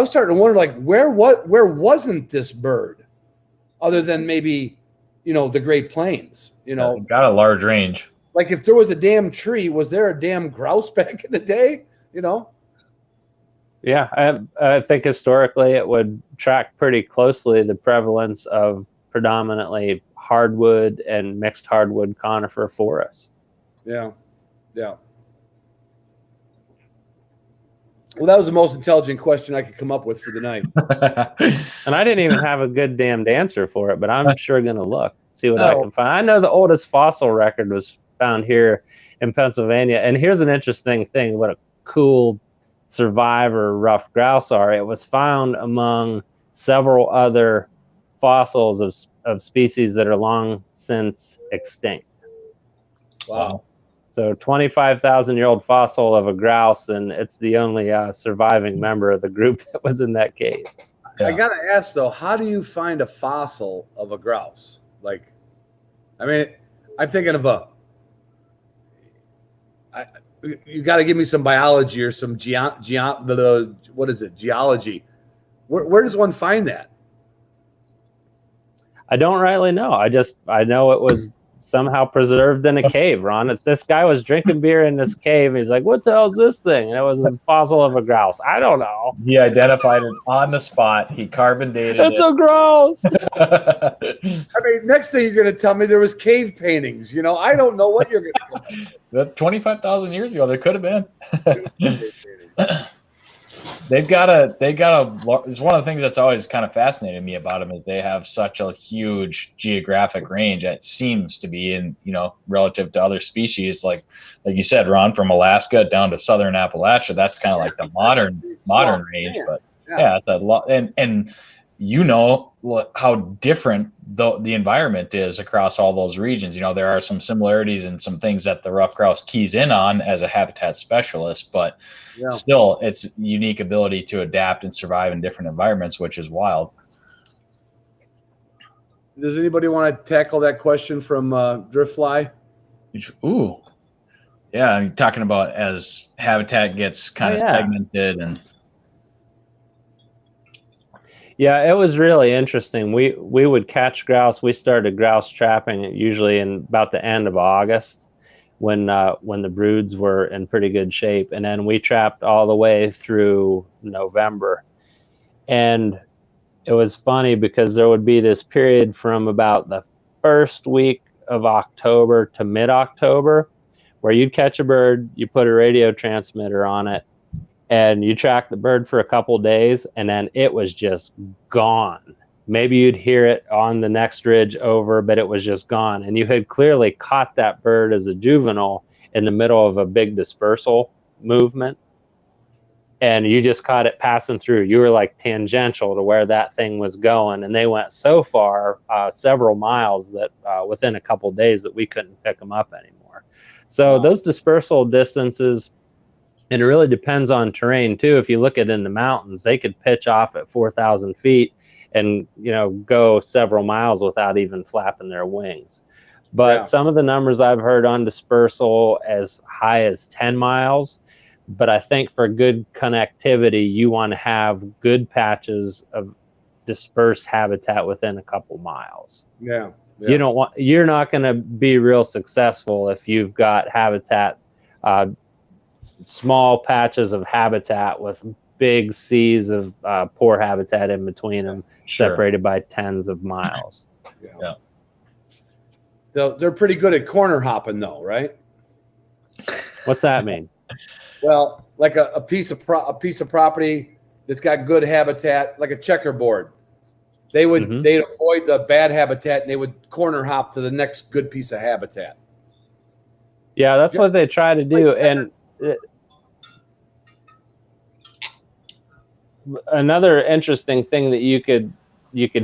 starting to wonder, like, where wasn't this bird other than maybe, the Great Plains, Got a large range. Like, if there was a damn tree, was there a damn grouse back in the day, Yeah, I think historically it would track pretty closely the prevalence of predominantly hardwood and mixed hardwood conifer forests. Yeah. Well, that was the most intelligent question I could come up with for the night. And I didn't even have a good damned answer for it, but I'm sure going to look, see what I can find. I know the oldest fossil record was found here in Pennsylvania. And here's an interesting thing, what a cool survivor ruffed grouse are. It was found among several other fossils of species that are long since extinct. Wow. So 25,000-year-old fossil of a grouse, and it's the only surviving member of the group that was in that cave. Yeah. I got to ask, though, how do you find a fossil of a grouse? Like, I mean, I'm thinking of you got to give me some biology or some geology. Where does one find that? I don't rightly know. I know it was somehow preserved in a cave, Ron. This guy was drinking beer in this cave, and he's like, what the hell is this thing? And it was a fossil of a grouse. I don't know. He identified it on the spot. He carbon dated it. It's a grouse. I mean, next thing you're going to tell me there was cave paintings. I don't know what you're going to tell me. 25,000 years ago, there could have been. They've got a, it's one of the things that's always kind of fascinated me about them is they have such a huge geographic range. It seems to be in, relative to other species, like you said, Ron, from Alaska down to southern Appalachia. That's kind of like the modern range, but yeah, it's a lot. And how different the environment is across all those regions. There are some similarities and some things that the ruffed grouse keys in on as a habitat specialist, but still it's unique ability to adapt and survive in different environments, which is wild. Does anybody want to tackle that question from Driftfly? Ooh. Yeah, I'm talking about as habitat gets kind of segmented and yeah, it was really interesting. We would catch grouse. We started grouse trapping usually in about the end of August when the broods were in pretty good shape. And then we trapped all the way through November. And it was funny because there would be this period from about the first week of October to mid-October where you'd catch a bird, you put a radio transmitter on it, and you track the bird for a couple days, and then it was just gone. Maybe you'd hear it on the next ridge over, but it was just gone. And you had clearly caught that bird as a juvenile in the middle of a big dispersal movement, and you just caught it passing through. You were like tangential to where that thing was going, and they went so far, several miles, that within a couple days that we couldn't pick them up anymore. So those dispersal distances, and it really depends on terrain too. If you look at in the mountains, they could pitch off at 4,000 feet and go several miles without even flapping their wings. But some of the numbers I've heard on dispersal as high as 10 miles. But I think for good connectivity, you want to have good patches of dispersed habitat within a couple miles. Yeah. You're not going to be real successful if you've got habitat, small patches of habitat with big seas of poor habitat in between them, separated by tens of miles. Yeah. They're pretty good at corner hopping, though, right? What's that mean? Well, like a piece of property that's got good habitat, like a checkerboard. They'd avoid the bad habitat and they would corner hop to the next good piece of habitat. Yeah, that's what they try to do. And another interesting thing that you could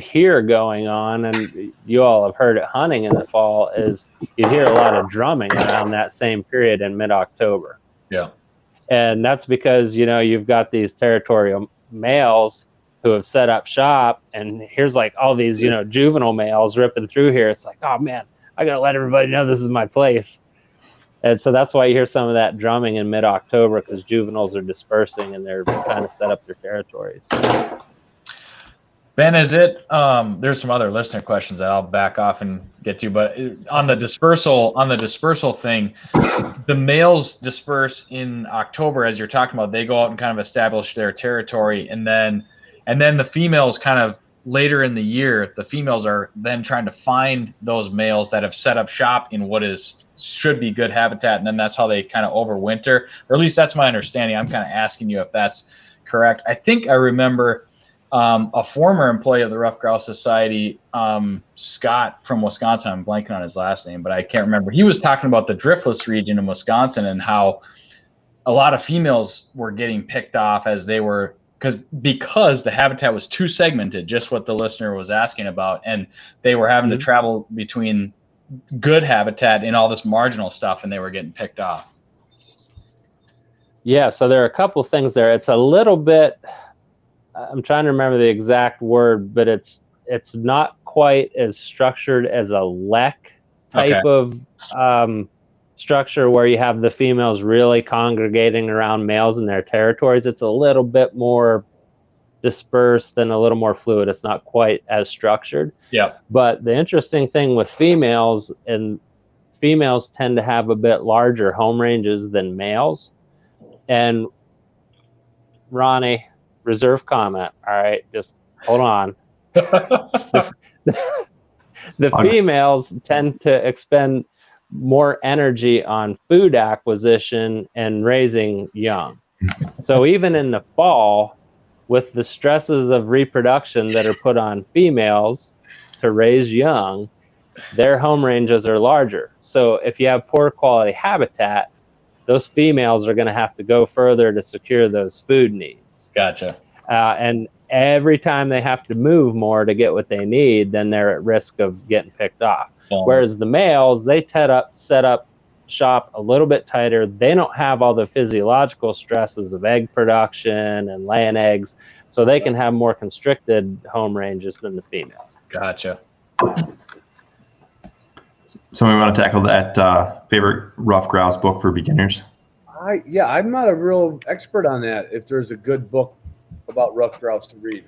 hear going on, and you all have heard it hunting in the fall, is you hear a lot of drumming around that same period in mid-October. Yeah. And that's because, you know, you've got these territorial males who have set up shop, and here's like all these, you know, juvenile males ripping through here. It's like, oh man, I gotta let everybody know this is my place. And so that's why you hear some of that drumming in mid-October, because juveniles are dispersing and they're trying to set up their territories. Ben, is it, there's some other listener questions that I'll back off and get to, but on the dispersal thing, the males disperse in October, as you're talking about. They go out and kind of establish their territory, and then the females kind of later in the year, the females are then trying to find those males that have set up shop in what should be good habitat, and then that's how they kind of overwinter, or at least that's my understanding. I'm kind of asking you if that's correct. I think I remember a former employee of the Ruffed Grouse Society, Scott from Wisconsin, I'm blanking on his last name, but I can't remember. He was talking about the driftless region in Wisconsin and how a lot of females were getting picked off as they were, because the habitat was too segmented, just what the listener was asking about, and they were having to travel between good habitat and all this marginal stuff, and they were getting picked off. Yeah, so there are a couple things there. It's a little bit, I'm trying to remember the exact word, but it's not quite as structured as a lek type of structure where you have the females really congregating around males in their territories. It's a little bit more dispersed and a little more fluid. It's not quite as structured. Yeah. But the interesting thing with females, and females tend to have a bit larger home ranges than males. And Ronnie, reserve comment. All right, just hold on. The females tend to expend more energy on food acquisition and raising young. So even in the fall, with the stresses of reproduction that are put on females to raise young, their home ranges are larger. So if you have poor quality habitat, those females are going to have to go further to secure those food needs. Gotcha. And every time they have to move more to get what they need, then they're at risk of getting picked off. Whereas the males, they set up shop a little bit tighter. They don't have all the physiological stresses of egg production and laying eggs, so they can have more constricted home ranges than the females. Gotcha. Somebody want to tackle that favorite ruffed grouse book for beginners? I'm not a real expert on that. If there's a good book about ruffed grouse to read.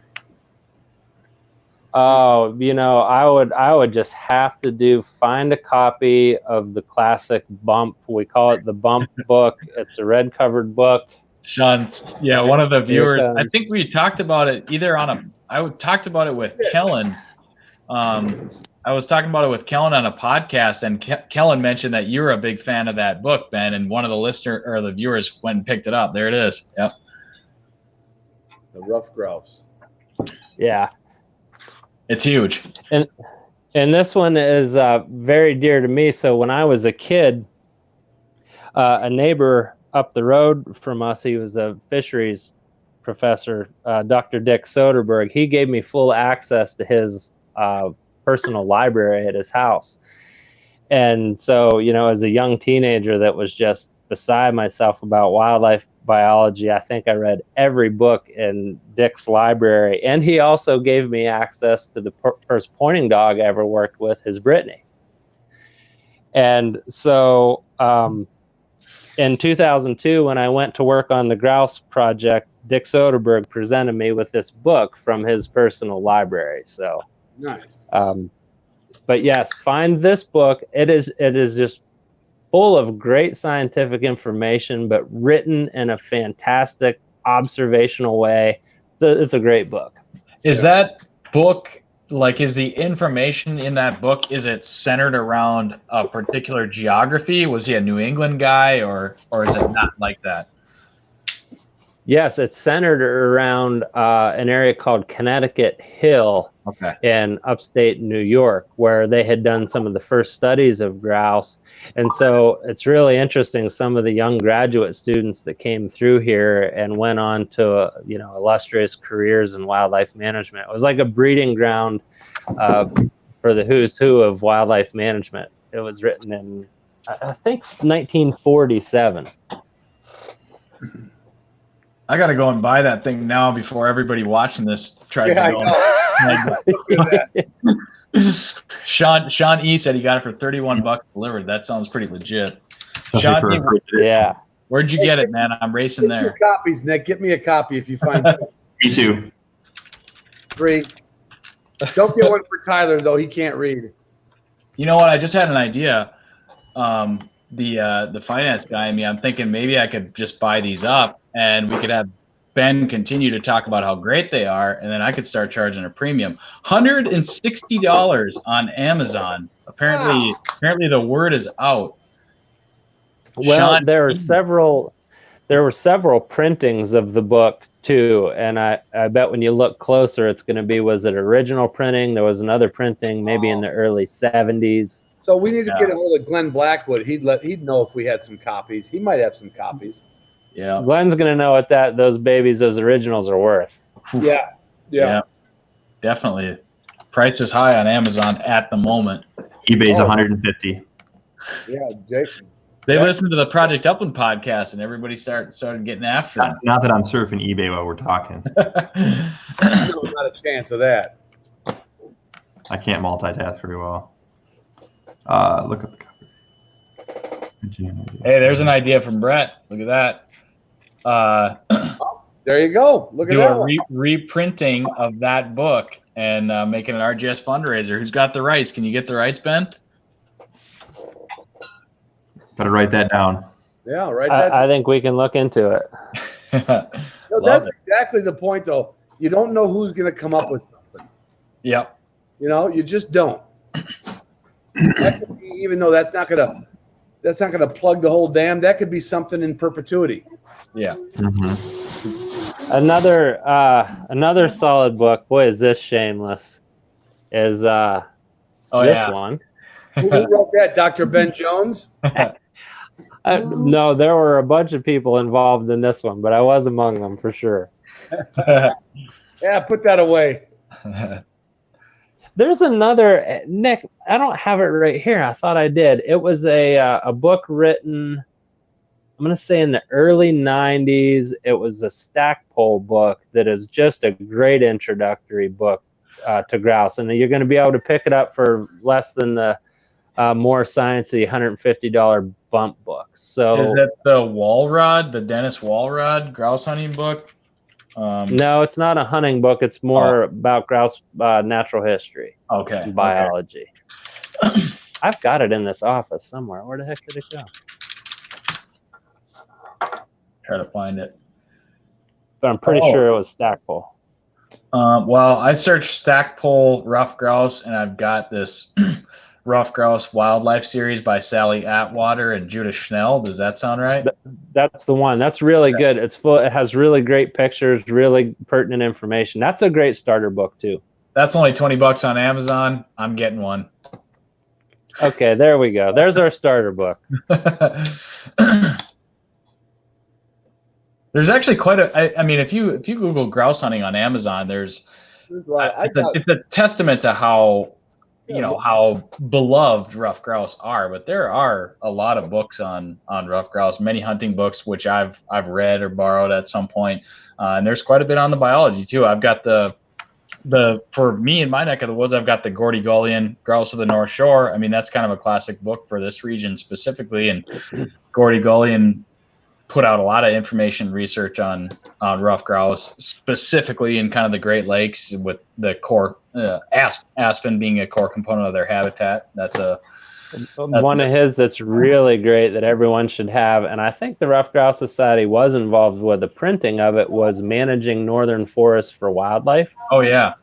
Oh, you know, I would just have to find a copy of the classic Bump. We call it the Bump book. It's a red covered book. Sean, yeah, one of the viewers, I think we talked about it I talked about it with Kellen. I was talking about it with Kellen on a podcast, and Kellen mentioned that you're a big fan of that book, Ben, and one of the viewers went and picked it up. There it is. Yep. The ruffed grouse. Yeah. It's huge. And this one is very dear to me. So when I was a kid, a neighbor up the road from us, he was a fisheries professor, Dr. Dick Soderberg. He gave me full access to his personal library at his house. And so, you know, as a young teenager that was just beside myself about wildlife biology, I think I read every book in Dick's library. And he also gave me access to the first pointing dog I ever worked with, his Brittany. And so in 2002, when I went to work on the grouse project, Dick Soderberg presented me with this book from his personal library. So nice. But yes, find this book. It is just full of great scientific information, but written in a fantastic observational way. It's a great book. Is that book, like, is the information in that book, is it centered around a particular geography? Was he a New England guy, or is it not like that? Yes, it's centered around an area called Connecticut Hill in upstate New York, where they had done some of the first studies of grouse. And so it's really interesting, some of the young graduate students that came through here and went on to, illustrious careers in wildlife management. It was like a breeding ground for the who's who of wildlife management. It was written in, I think, 1947. I gotta go and buy that thing now before everybody watching this tries to go. Sean E said he got it for $31 delivered. That sounds pretty legit. Sean E, yeah. Where'd you get it, man? I'm racing there. Copies, Nick. Get me a copy if you find it. Me too. 3. Don't get one for Tyler though. He can't read. You know what? I just had an idea. The finance guy in me, I'm thinking maybe I could just buy these up and we could have Ben continue to talk about how great they are, and then I could start charging a premium. $160 on Amazon. Apparently the word is out. Well, Sean, there were several printings of the book too, and I bet when you look closer, it's going to be, was it original printing? There was another printing maybe in the early 70s. So we need to get a hold of Glenn Blackwood. He'd know if we had some copies. He might have some copies. Yeah, Glenn's going to know what those originals are worth. Yeah, definitely. Price is high on Amazon at the moment. eBay's 150. Yeah, Jake. They listened to the Project Upland podcast, and everybody started getting after it. Not that I'm surfing eBay while we're talking. Not a chance of that. I can't multitask very well. Look up the cover. Hey, there's an idea from Brett. Look at that. There you go. Look at that. Do a reprinting of that book and making an RGS fundraiser. Who's got the rights? Can you get the rights, Ben? Got to write that down. Yeah, right. I think we can look into it. No, that's exactly the point, though. You don't know who's going to come up with something. Yep. You just don't. That could be, even though that's not gonna plug the whole dam. That could be something in perpetuity. Yeah. Mm-hmm. Another solid book. Boy, is this shameless. Is this one? Who wrote that? Dr. Ben Jones? No, there were a bunch of people involved in this one, but I was among them for sure. Yeah, put that away. There's another, Nick, I don't have it right here. I thought I did. It was a book written, I'm going to say in the early 90s. It was a Stackpole book that is just a great introductory book to grouse. And you're going to be able to pick it up for less than the more sciencey $150 bump books. So is that the Walrod, the Dennis Walrod grouse hunting book? No, it's not a hunting book. It's more about grouse natural history. Okay. Biology. Okay. I've got it in this office somewhere. Where the heck did it go? Try to find it. But I'm pretty sure it was Stackpole. Well, I searched Stackpole Ruffed Grouse, and I've got this Ruffed Grouse Wildlife series by Sally Atwater and Judith Schnell. Does that sound right? That's the one. That's really good. It's full. It has really great pictures, really pertinent information. That's a great starter book too. That's only $20 on Amazon. I'm getting one. Okay, there we go. There's our starter book. There's actually quite a. I mean, if you Google grouse hunting on Amazon, it's a testament to how how beloved ruffed grouse are. But there are a lot of books on ruffed grouse, many hunting books which I've read or borrowed at some point, and there's quite a bit on the biology too. I've got the for me in my neck of the woods, I've got the Gordy Gullion Grouse of the North Shore. I mean, that's kind of a classic book for this region specifically, and Gordy Gullion put out a lot of information research on ruffed grouse, specifically in kind of the Great Lakes, with the core aspen being a core component of their habitat. That's one of his that's really great that everyone should have. And I think the Ruffed Grouse Society was involved with the printing of it, was Managing Northern Forests for Wildlife. Oh, yeah.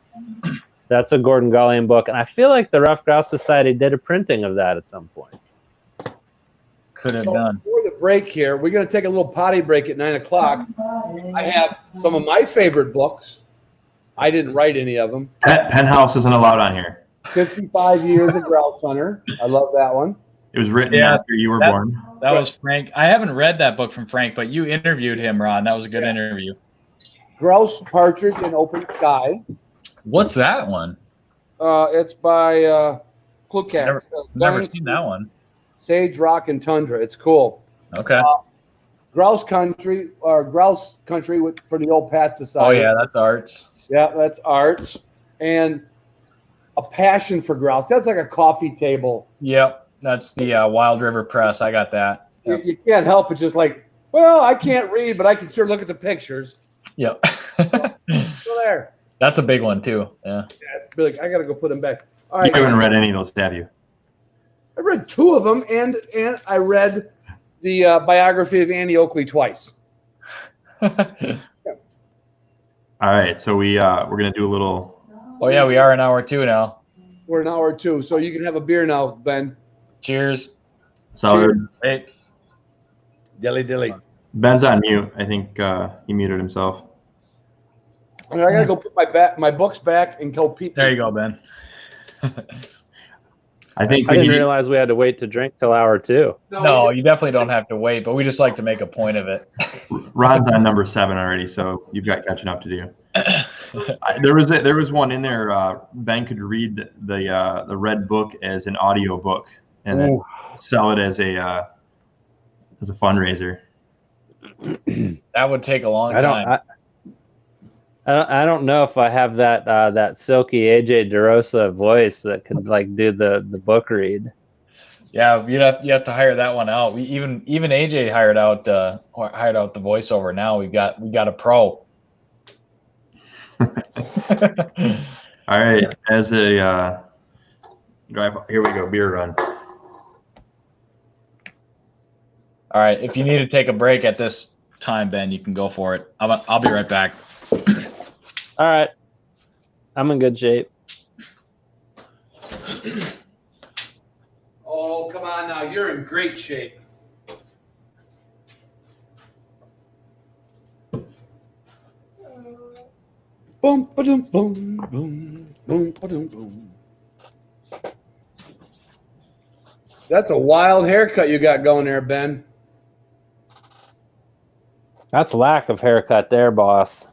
That's a Gordon Gullion book. And I feel like the Ruffed Grouse Society did a printing of that at some point. Could have done. For the break here. We're going to take a little potty break at 9 o'clock. I have some of my favorite books. I didn't write any of them. Penthouse isn't allowed on here. 55 Years of Grouse Hunter. I love that one. It was written after you were born. That was Frank. I haven't read that book from Frank, but you interviewed him, Ron. That was a good interview. Grouse, Partridge, and Open Sky. What's that one? It's by Woodcock. Never seen that one. Sage, Rock, and Tundra. It's cool. Okay. Grouse Country for the Old Pat Society. Oh yeah, that's Arts. Yeah, that's Arts. And A Passion for Grouse. That's like a coffee table. Yep, that's the Wild River Press. I got that. Yep. You can't help it. Just like, well, I can't read, but I can sure look at the pictures. Yep. So there. That's a big one too. Yeah. Yeah, it's big. I got to go put them back. All right. You haven't read any of those, have you? I read 2 of them, and I read the biography of Annie Oakley twice. All right, so we're gonna do a little. Oh yeah, we are an hour 2 now. We're an hour 2, so you can have a beer now, Ben. Cheers. Salud. Hey. Dilly. Ben's on mute. I think he muted himself. I gotta go put my books back and go peep. There you go, Ben. I think I didn't realize we had to wait to drink till hour 2. No, you definitely don't have to wait, but we just like to make a point of it. Ron's on number 7 already, so you've got catching up to do. There was one in there. Ben could read the red book as an audio book and then sell it as a fundraiser. That would take a long time. I don't know if I have that silky AJ DeRosa voice that could like do the book read. Yeah, you have to hire that one out. We even AJ hired out the voiceover. Now we got a pro. All right, as a drive, here we go, beer run. All right, if you need to take a break at this time, Ben, you can go for it. I'll be right back. All right, I'm in good shape. Oh, come on now. You're in great shape. Boom, ba-dum, boom, boom, boom, ba-dum, boom. That's a wild haircut you got going there, Ben. That's lack of haircut there, boss.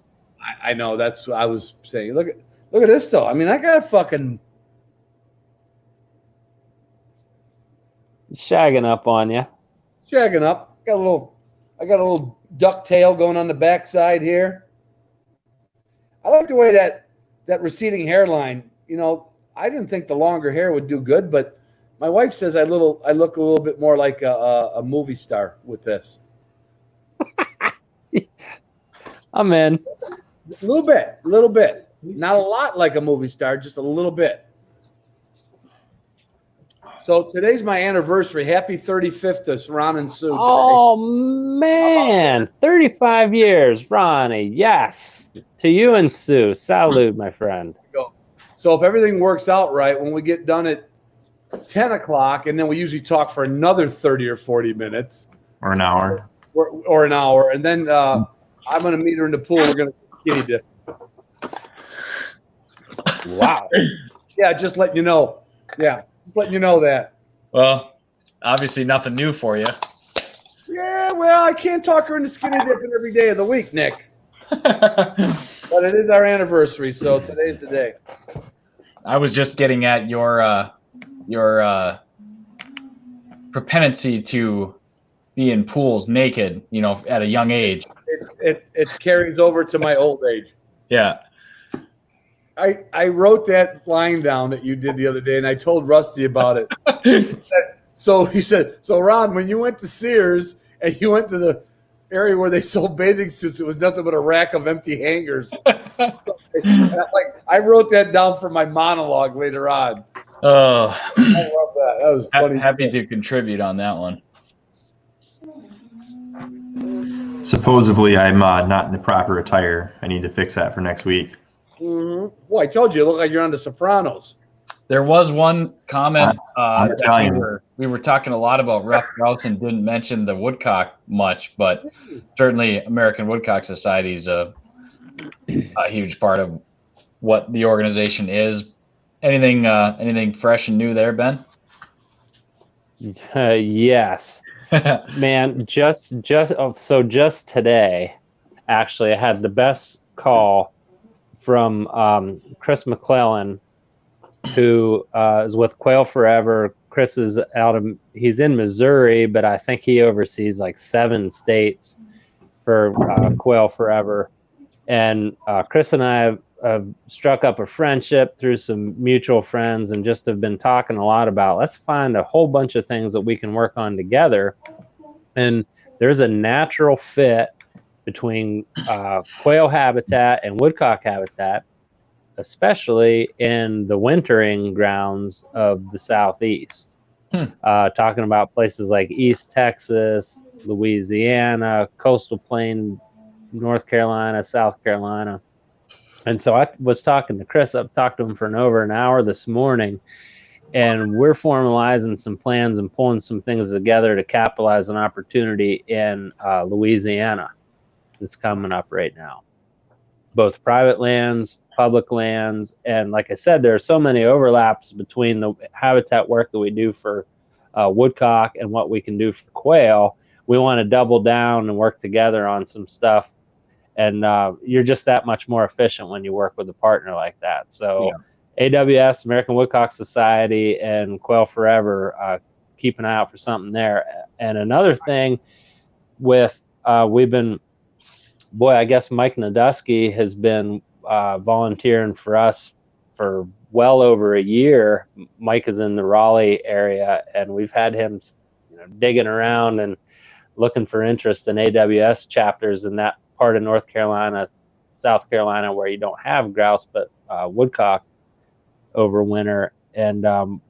I know. That's what I was saying. Look at this though. I mean, I got a fucking shagging up on you. shagging up. I got a little duck tail going on the backside here. I like the way that receding hairline. You know, I didn't think the longer hair would do good, but my wife says I look a little bit more like a movie star with this. I'm in. A little bit. Not a lot like a movie star, just a little bit. So today's my anniversary. Happy 35th to Ron and Sue today. Oh, man. 35 years, Ronnie. Yes. To you and Sue. Salute, my friend. So if everything works out right, when we get done at 10 o'clock, and then we usually talk for another 30 or 40 minutes. Or an hour. Or an hour. And then I'm going to meet her in the pool. We're going to skinny dip. Wow. Yeah, just letting you know. Yeah, just letting you know that. Well, obviously nothing new for you. Yeah, well, I can't talk her into skinny dipping every day of the week, Nick. But it is our anniversary, so today's the day. I was just getting at your propensity to be in pools naked, you know, at a young age. It carries over to my old age. Yeah. I wrote that line down that you did the other day, and I told Rusty about it. So he said, so Ron, when you went to Sears and you went to the area where they sold bathing suits, it was nothing but a rack of empty hangers. I wrote that down for my monologue later on. Oh, I love that. That was funny. Happy to contribute on that one. Supposedly, I'm not in the proper attire. I need to fix that for next week. Mm-hmm. Well, I told you, it looked like you're on The Sopranos. There was one comment that we were talking a lot about Ruffed Grouse and didn't mention the woodcock much, but certainly American Woodcock Society is a huge part of what the organization is. Anything fresh and new there, Ben? Yes, man. Just today, actually, I had the best call from Chris McClellan, who is with Quail Forever. Chris is he's in Missouri, but I think he oversees like 7 states for Quail Forever. And Chris and I have struck up a friendship through some mutual friends and just have been talking a lot about, let's find a whole bunch of things that we can work on together. And there's a natural fit between quail habitat and woodcock habitat, especially in the wintering grounds of the Southeast. Talking about places like East Texas, Louisiana, coastal plain, North Carolina, South Carolina. And so I was talking to Chris. I've talked to him for over an hour this morning, and we're formalizing some plans and pulling some things together to capitalize on opportunity in Louisiana that's coming up right now. Both private lands, public lands, and like I said, there are so many overlaps between the habitat work that we do for woodcock and what we can do for quail. We want to double down and work together on some stuff, and you're just that much more efficient when you work with a partner like that. So AWS, American Woodcock Society, and Quail Forever, keep an eye out for something there. And another thing with we've been, I guess Mike Nadusky has been volunteering for us for well over a year. Mike is in the Raleigh area, and we've had him digging around and looking for interest in AWS chapters in that part of North Carolina, South Carolina, where you don't have grouse but woodcock over winter. And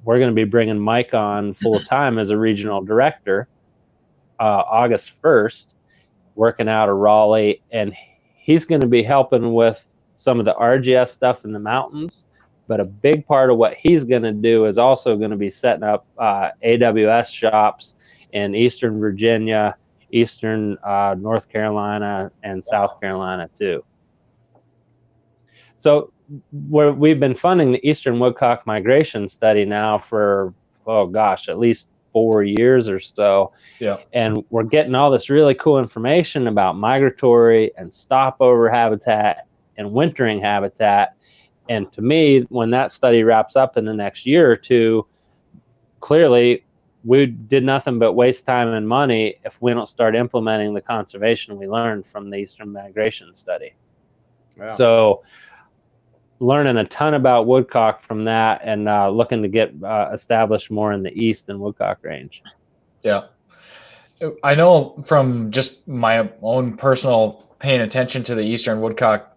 we're going to be bringing Mike on full time as a regional director August 1st, working out of Raleigh, and he's going to be helping with some of the RGS stuff in the mountains. But a big part of what he's going to do is also going to be setting up AWS shops in Eastern Virginia, Eastern North Carolina, and South Carolina too. So we've been funding the Eastern Woodcock Migration Study now for, at least 4 years or so. Yeah. And we're getting all this really cool information about migratory and stopover habitat and wintering habitat. And to me, when that study wraps up in the next year or two, clearly we did nothing but waste time and money if we don't start implementing the conservation we learned from the Eastern Migration Study. Wow. So learning a ton about woodcock from that, and looking to get established more in the East and woodcock range. Yeah. I know from just my own personal paying attention to the Eastern Woodcock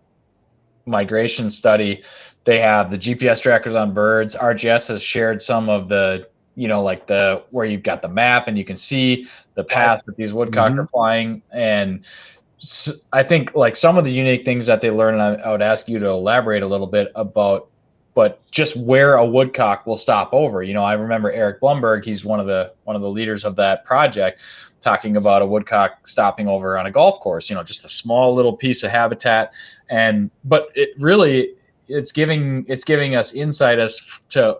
Migration Study, they have the GPS trackers on birds. RGS has shared some of the, like where you've got the map and you can see the path that these woodcock are flying. And I think like some of the unique things that they learn, and I would ask you to elaborate a little bit about, but just where a woodcock will stop over. I remember Eric Blumberg, he's one of the leaders of that project, talking about a woodcock stopping over on a golf course, just a small little piece of habitat. But it's giving us insight as to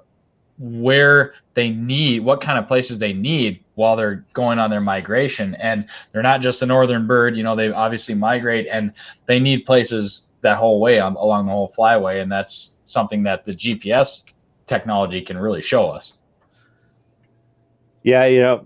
where they need, what kind of places they need while they're going on their migration. And they're not just a northern bird, they obviously migrate, and they need places that whole way along the whole flyway. And that's something that the GPS technology can really show us. Yeah,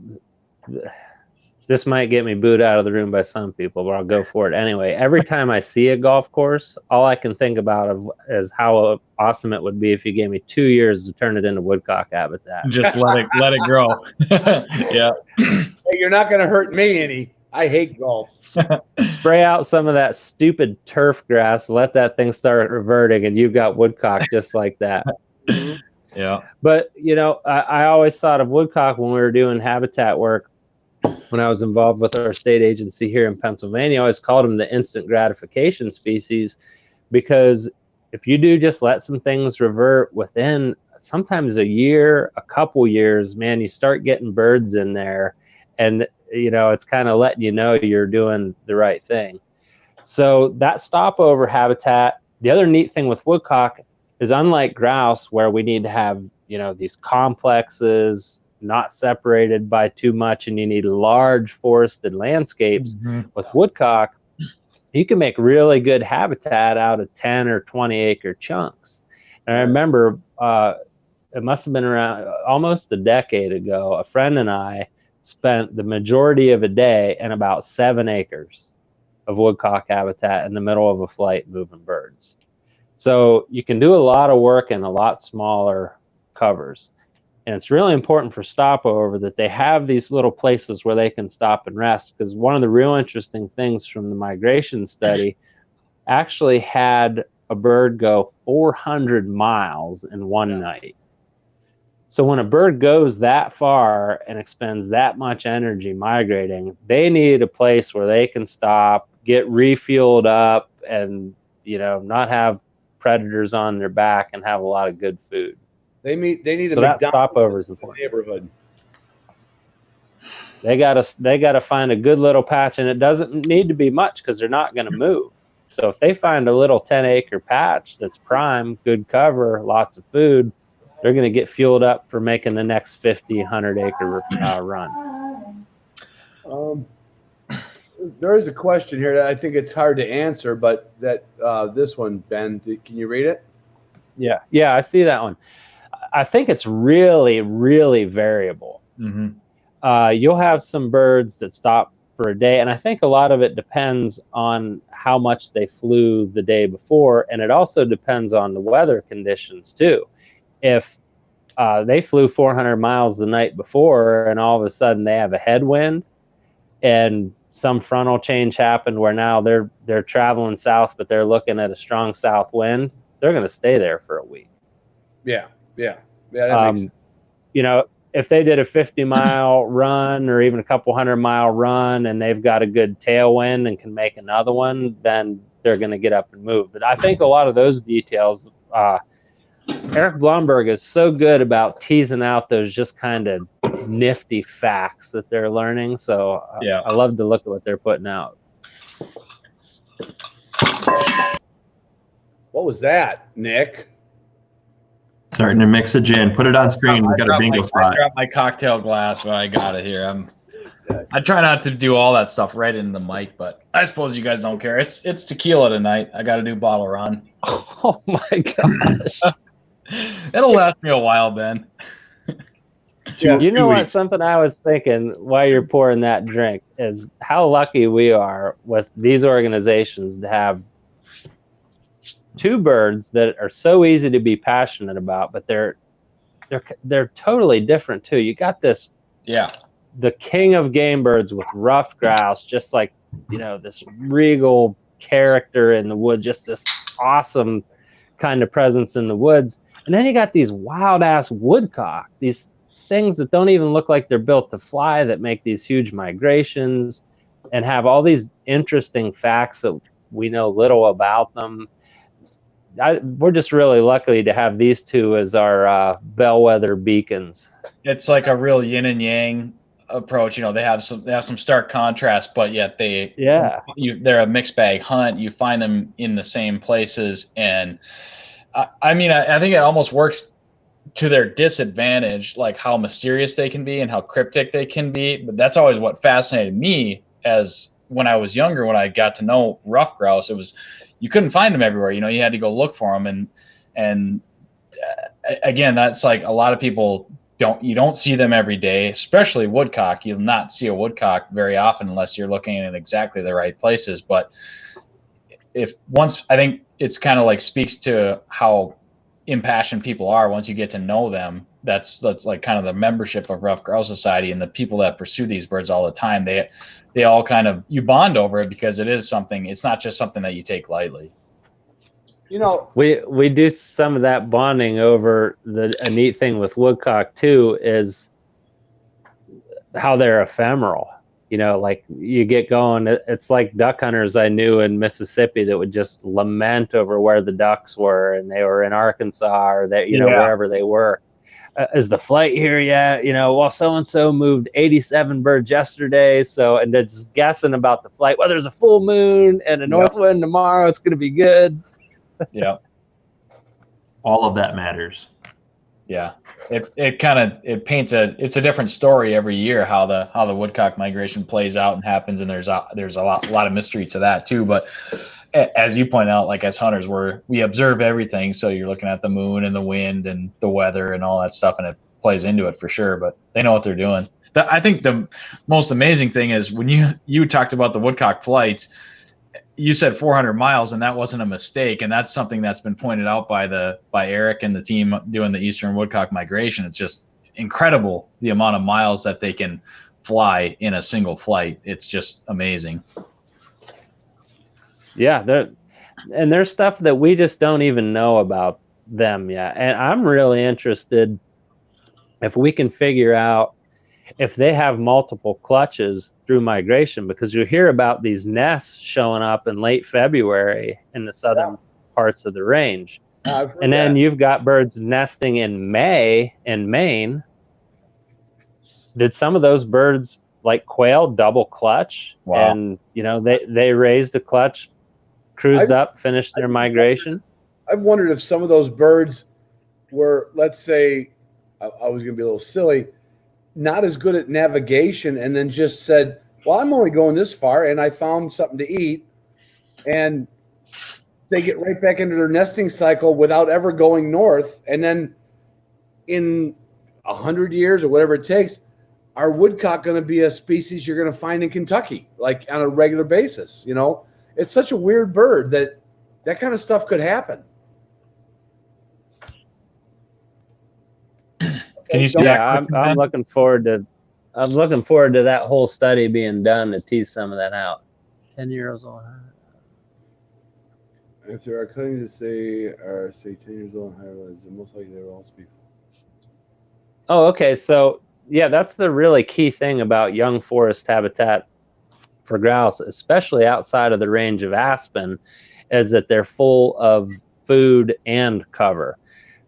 this might get me booed out of the room by some people, but I'll go for it anyway. Every time I see a golf course, all I can think about is how awesome it would be if you gave me 2 years to turn it into woodcock habitat. Just let it grow. Yeah. Hey, you're not going to hurt me any. I hate golf. Spray out some of that stupid turf grass, let that thing start reverting, and you've got woodcock just like that. Yeah. But, I always thought of woodcock when we were doing habitat work. When I was involved with our state agency here in Pennsylvania, I always called them the instant gratification species, because if you do just let some things revert within sometimes a year, a couple years, man, you start getting birds in there, and it's kind of letting you know you're doing the right thing. So that stopover habitat, the other neat thing with woodcock is, unlike grouse, where we need to have, these complexes not separated by too much, and you need large forested landscapes, with woodcock, you can make really good habitat out of 10 or 20 acre chunks. And I remember, it must have been around almost a decade ago, a friend and I spent the majority of a day in about 7 acres of woodcock habitat in the middle of a flight moving birds. So you can do a lot of work in a lot smaller covers. And it's really important for stopover that they have these little places where they can stop and rest, because one of the real interesting things from the migration study actually had a bird go 400 miles in one night. So when a bird goes that far and expends that much energy migrating, they need a place where they can stop, get refueled up, and not have predators on their back, and have a lot of good food. They need so that stopover is important. Neighborhood. They gotta find a good little patch, and it doesn't need to be much because they're not going to move. So if they find a little 10 acre patch that's prime, good cover, lots of food, they're going to get fueled up for making the next 50, 100 acre run. There is a question here that I think it's hard to answer, but that this one, Ben, can you read it? Yeah, I see that one. I think it's really, really variable. You'll have some birds that stop for a day, and I think a lot of it depends on how much they flew the day before, and it also depends on the weather conditions too. If they flew 400 miles the night before, and all of a sudden they have a headwind, and some frontal change happened where now they're traveling south, but they're looking at a strong south wind, they're going to stay there for a week. Yeah. That makes sense. If they did a 50-mile run or even a couple 100-mile run, and they've got a good tailwind and can make another one, then they're going to get up and move. But I think a lot of those details, Eric Blomberg is so good about teasing out those just kind of nifty facts that they're learning. So I love to look at what they're putting out. What was that, Nick? Starting to mix a gin. Put it on screen. We got a bingo spot. I dropped my cocktail glass, but I got it here. I try not to do all that stuff right in the mic, but I suppose you guys don't care. It's tequila tonight. I got a new bottle run. Oh my gosh. It'll last me a while, Ben. You know what? Something I was thinking while you're pouring that drink is how lucky we are with these organizations to have two birds that are so easy to be passionate about, but they're totally different too. You got this, the king of game birds with ruffed grouse, just like this regal character in the woods, just this awesome kind of presence in the woods. And then you got these wild ass woodcock, these things that don't even look like they're built to fly, that make these huge migrations and have all these interesting facts that we know little about them. We're just really lucky to have these two as our bellwether beacons. It's like a real yin and yang approach. They have some stark contrast, but yet they're a mixed bag hunt. You find them in the same places, and I think it almost works to their disadvantage, like how mysterious they can be and how cryptic they can be. But that's always what fascinated me as when I was younger, when I got to know ruffed grouse. It was, you couldn't find them everywhere. You had to go look for them. And again, that's like a lot of people you don't see them every day, especially woodcock. You'll not see a woodcock very often unless you're looking in exactly the right places. But I think it's kind of like speaks to how impassioned people are once you get to know them. That's like kind of the membership of Ruffed Grouse Society, and the people that pursue these birds all the time. They all kind of, you bond over it because it is something. It's not just something that you take lightly. We do some of that bonding over. A neat thing with woodcock too is how they're ephemeral. like you get going, it's like duck hunters I knew in Mississippi that would just lament over where the ducks were, and they were in Arkansas or that, wherever they were. Is the flight here yet? Well, so-and-so moved 87 birds yesterday. And they're just guessing about the flight. Well, there's a full moon and a north wind tomorrow. It's going to be good. Yeah. All of that matters. Yeah. It paints it's a different story every year, how the woodcock migration plays out and happens. And there's a lot of mystery to that too. But as you point out, like as hunters, we observe everything. So you're looking at the moon and the wind and the weather and all that stuff, and it plays into it for sure. But they know what they're doing. I think the most amazing thing is when you talked about the woodcock flights, you said 400 miles, and that wasn't a mistake. And that's something that's been pointed out by Eric and the team doing the eastern woodcock migration. It's just incredible the amount of miles that they can fly in a single flight. It's just amazing. Yeah, there's stuff that we just don't even know about them yet. And I'm really interested if we can figure out if they have multiple clutches through migration, because you hear about these nests showing up in late February in the southern parts of the range. And then you've got birds nesting in May in Maine. Did some of those birds, like quail, double clutch? Wow. And, they raised a clutch, cruised up, finished their migration. I've wondered if some of those birds were, let's say, I was going to be a little silly, not as good at navigation, and then just said, well, I'm only going this far, and I found something to eat. And they get right back into their nesting cycle without ever going north. And then in 100 years or whatever it takes, are woodcock going to be a species you're going to find in Kentucky, like on a regular basis? It's such a weird bird that kind of stuff could happen. Can you see that? I'm looking forward to that whole study being done to tease some of that out. 10 years old. If there are cuttings that are 10 years old and higher, most likely they will also be. Oh, okay. So yeah, that's the really key thing about young forest habitat for grouse, especially outside of the range of aspen, is that they're full of food and cover.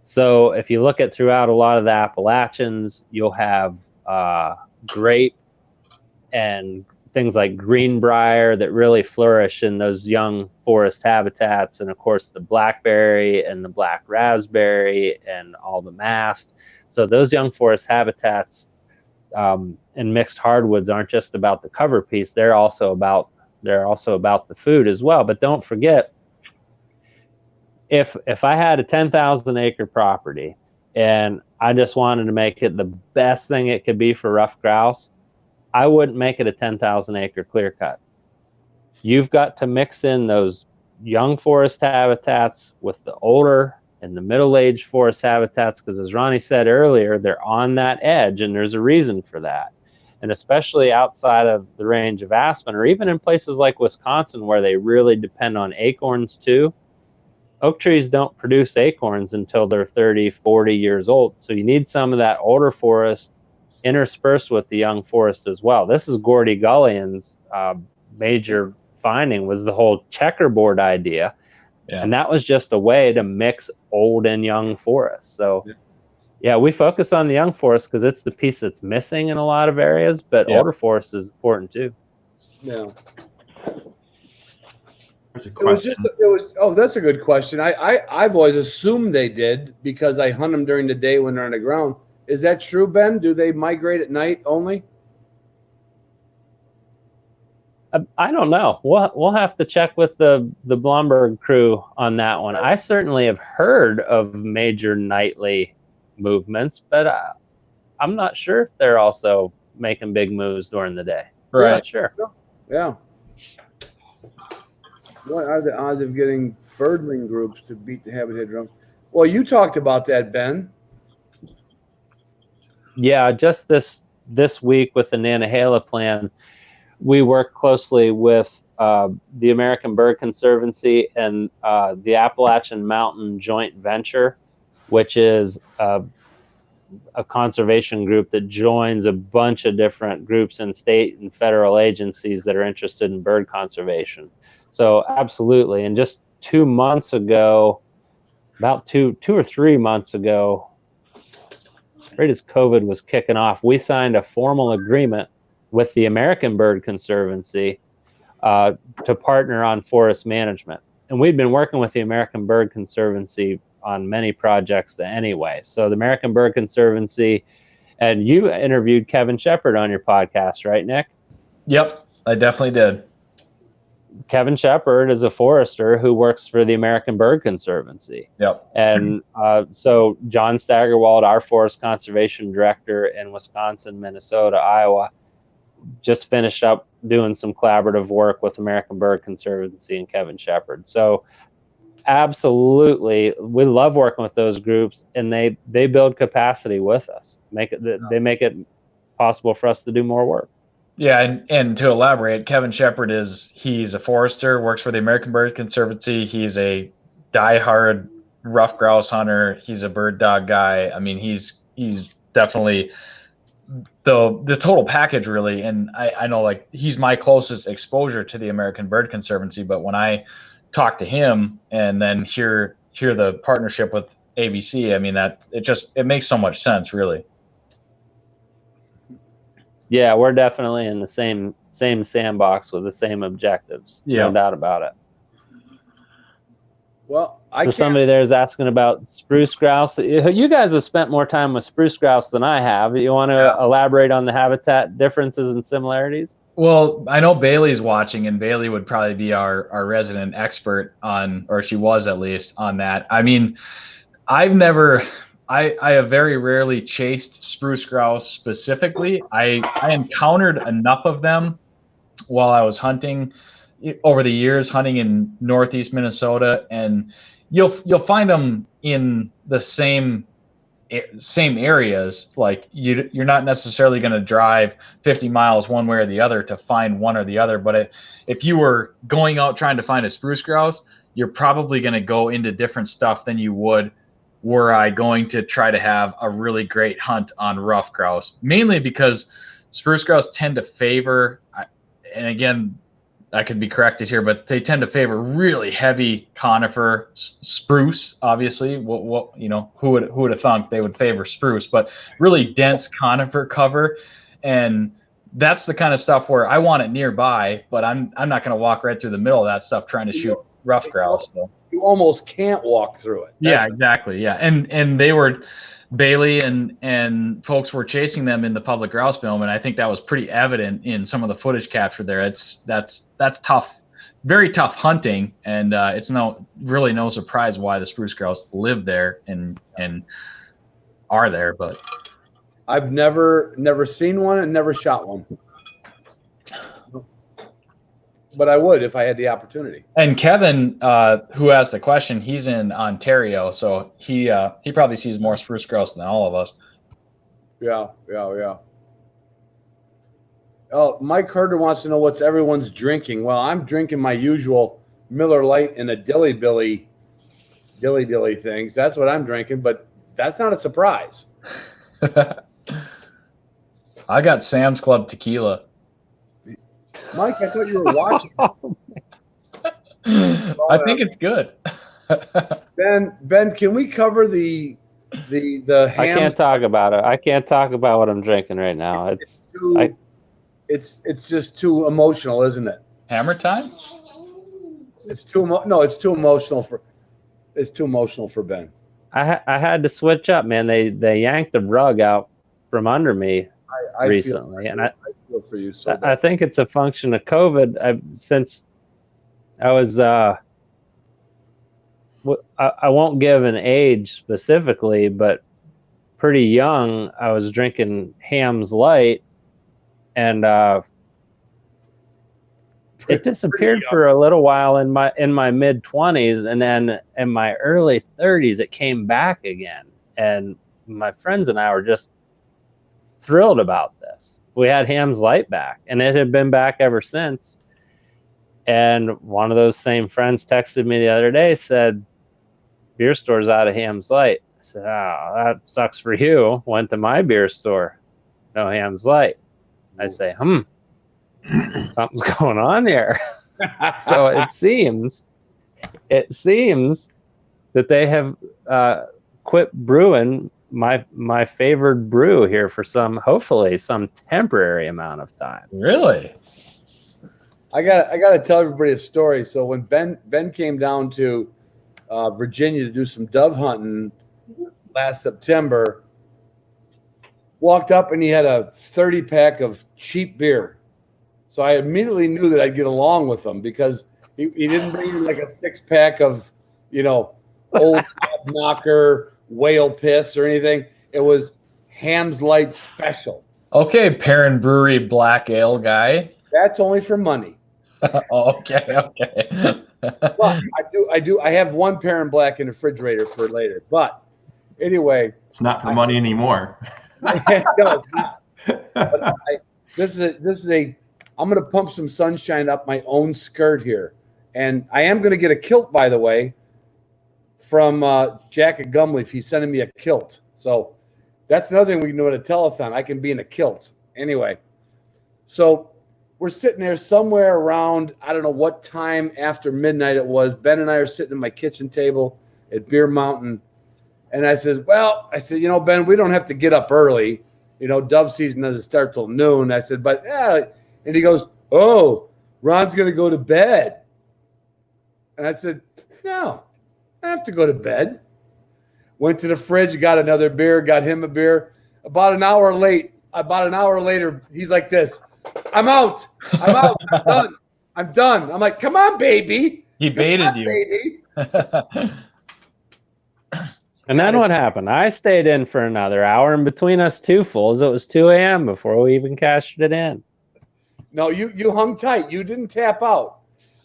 So if you look at throughout a lot of the Appalachians, you'll have grape and things like greenbrier that really flourish in those young forest habitats. And of course, the blackberry and the black raspberry and all the mast. So those young forest habitats and mixed hardwoods aren't just about the cover piece. They're also about the food as well. But don't forget, if I had a 10,000 acre property and I just wanted to make it the best thing it could be for ruffed grouse, I wouldn't make it a 10,000 acre clear cut. You've got to mix in those young forest habitats with the older and the middle-aged forest habitats, because as Ronnie said earlier, they're on that edge, and there's a reason for that. And especially outside of the range of aspen, or even in places like Wisconsin where they really depend on acorns too, oak trees don't produce acorns until they're 30, 40 years old. So you need some of that older forest interspersed with the young forest as well. This is Gordy Gullian's major finding, was the whole checkerboard idea. Yeah. And that was just a way to mix old and young forests. So yeah, we focus on the young forest because it's the piece that's missing in a lot of areas, but older forest is important too. Yeah. That's a good question. I've always assumed they did because I hunt them during the day when they're on the ground. Is that true, Ben? Do they migrate at night only? I don't know. We'll have to check with the Blomberg crew on that one. I certainly have heard of major nightly movements, but I'm not sure if they're also making big moves during the day. Right. Not sure. Yeah. What are the odds of getting birdling groups to beat the habitat drum? Well, you talked about that, Ben. Yeah, just this week with the Nantahala plan, we work closely with the American Bird Conservancy and the Appalachian Mountain Joint Venture, which is a conservation group that joins a bunch of different groups and state and federal agencies that are interested in bird conservation. So absolutely. And just 2 months ago, about two or 3 months ago, right as COVID was kicking off, we signed a formal agreement with the American Bird Conservancy to partner on forest management. And we'd been working with the American Bird Conservancy on many projects anyway. So the American Bird Conservancy, and you interviewed Kevin Shepard on your podcast, right, Nick? Yep, I definitely did. Kevin Shepard is a forester who works for the American Bird Conservancy. Yep. And so John Staggerwald, our forest conservation director in Wisconsin, Minnesota, Iowa, just finished up doing some collaborative work with American Bird Conservancy and Kevin Shepard. So absolutely, we love working with those groups, and they build capacity with us. They make it possible for us to do more work. Yeah, and to elaborate, Kevin Shepard he's a forester, works for the American Bird Conservancy. He's a diehard ruffed grouse hunter. He's a bird dog guy. I mean, he's definitely the total package, really. And I know, like, he's my closest exposure to the American Bird Conservancy, but when I talk to him and then hear the partnership with ABC, I mean, it makes so much sense, really. Yeah, we're definitely in the same sandbox with the same objectives. Yeah. No doubt about it. Well, somebody there is asking about spruce grouse. You guys have spent more time with spruce grouse than I have. You want to elaborate on the habitat differences and similarities? Well, I know Bailey's watching, and Bailey would probably be our resident expert on, or she was at least, on that. I mean, I have very rarely chased spruce grouse specifically. I encountered enough of them while I was hunting over the years, hunting in Northeast Minnesota, and you'll find them in the same areas. Like you're not necessarily going to drive 50 miles one way or the other to find one or the other. But if you were going out trying to find a spruce grouse, you're probably going to go into different stuff than you would were I going to try to have a really great hunt on ruffed grouse, mainly because spruce grouse tend to favor, and again, I could be corrected here, but they tend to favor really heavy conifer spruce. Obviously, what who would have thunk they would favor spruce, but really dense conifer cover, and that's the kind of stuff where I want it nearby, but I'm not going to walk right through the middle of that stuff trying to shoot ruffed grouse. So. You almost can't walk through it. Yeah, exactly. Yeah, and they were. Bailey and folks were chasing them in the public grouse film, and I think that was pretty evident in some of the footage captured there. That's tough, very tough hunting, and it's really no surprise why the spruce grouse live there and are there. But I've never seen one and never shot one, but I would if I had the opportunity. And Kevin, who asked the question, he's in Ontario, so he probably sees more spruce grouse than all of us. Yeah. Oh, Mike Herder wants to know what's everyone's drinking. Well, I'm drinking my usual Miller Lite and a dilly billy things. That's what I'm drinking, but that's not a surprise. I got Sam's Club tequila. Mike, I thought you were watching. I think it's good. Ben, can we cover the ham? I can't talk about it. I can't talk about what I'm drinking right now. It's just too emotional, isn't it? Hammer time? It's too emotional for Ben. I had to switch up, man. They yanked the rug out from under me recently, and I feel for you. So I think it's a function of COVID. Since I was I won't give an age specifically, but pretty young, I was drinking Ham's Light, and it disappeared for a little while in my mid 20s, and then in my early 30s it came back again, and my friends and I were just thrilled about this. We had Ham's Light back, and it had been back ever since. And one of those same friends texted me the other day, said, "Beer store's out of Ham's Light." I said, "Oh, that sucks for you." Went to my beer store, no Hams Light. I say, something's going on here. So it seems that they have quit brewing my favored brew here for hopefully some temporary amount of time. Really? I got to tell everybody a story. So when Ben came down to Virginia to do some dove hunting last September, walked up and he had a 30-pack of cheap beer. So I immediately knew that I'd get along with him because he didn't bring in like a 6-pack of, old knocker whale piss or anything. It was Hams Light Special. Okay, Perrin Brewery Black Ale guy. That's only for money. Okay. But I have one Perrin Black in the refrigerator for later. But anyway, it's not for money anymore. No, it's not. But this is a. I'm going to pump some sunshine up my own skirt here, and I am going to get a kilt, by the way, from Jack at Gumleaf. He's sending me a kilt, so that's another thing we can do at a telethon. I can be in a kilt. Anyway, so we're sitting there somewhere around, I don't know what time after midnight it was. Ben and I are sitting at my kitchen table at Beer Mountain. And I said, Ben, we don't have to get up early. Dove season doesn't start till noon. I said, but yeah. And he goes, oh, Ron's going to go to bed. And I said, no, I don't have to go to bed. Went to the fridge, got another beer, got him a beer. About an hour later, he's like this. I'm out. I'm done. I'm like, come on, baby. He baited you. Baby. And then what happened? I stayed in for another hour, and between us two fools, it was 2 a.m. before we even cashed it in. No, you hung tight. You didn't tap out.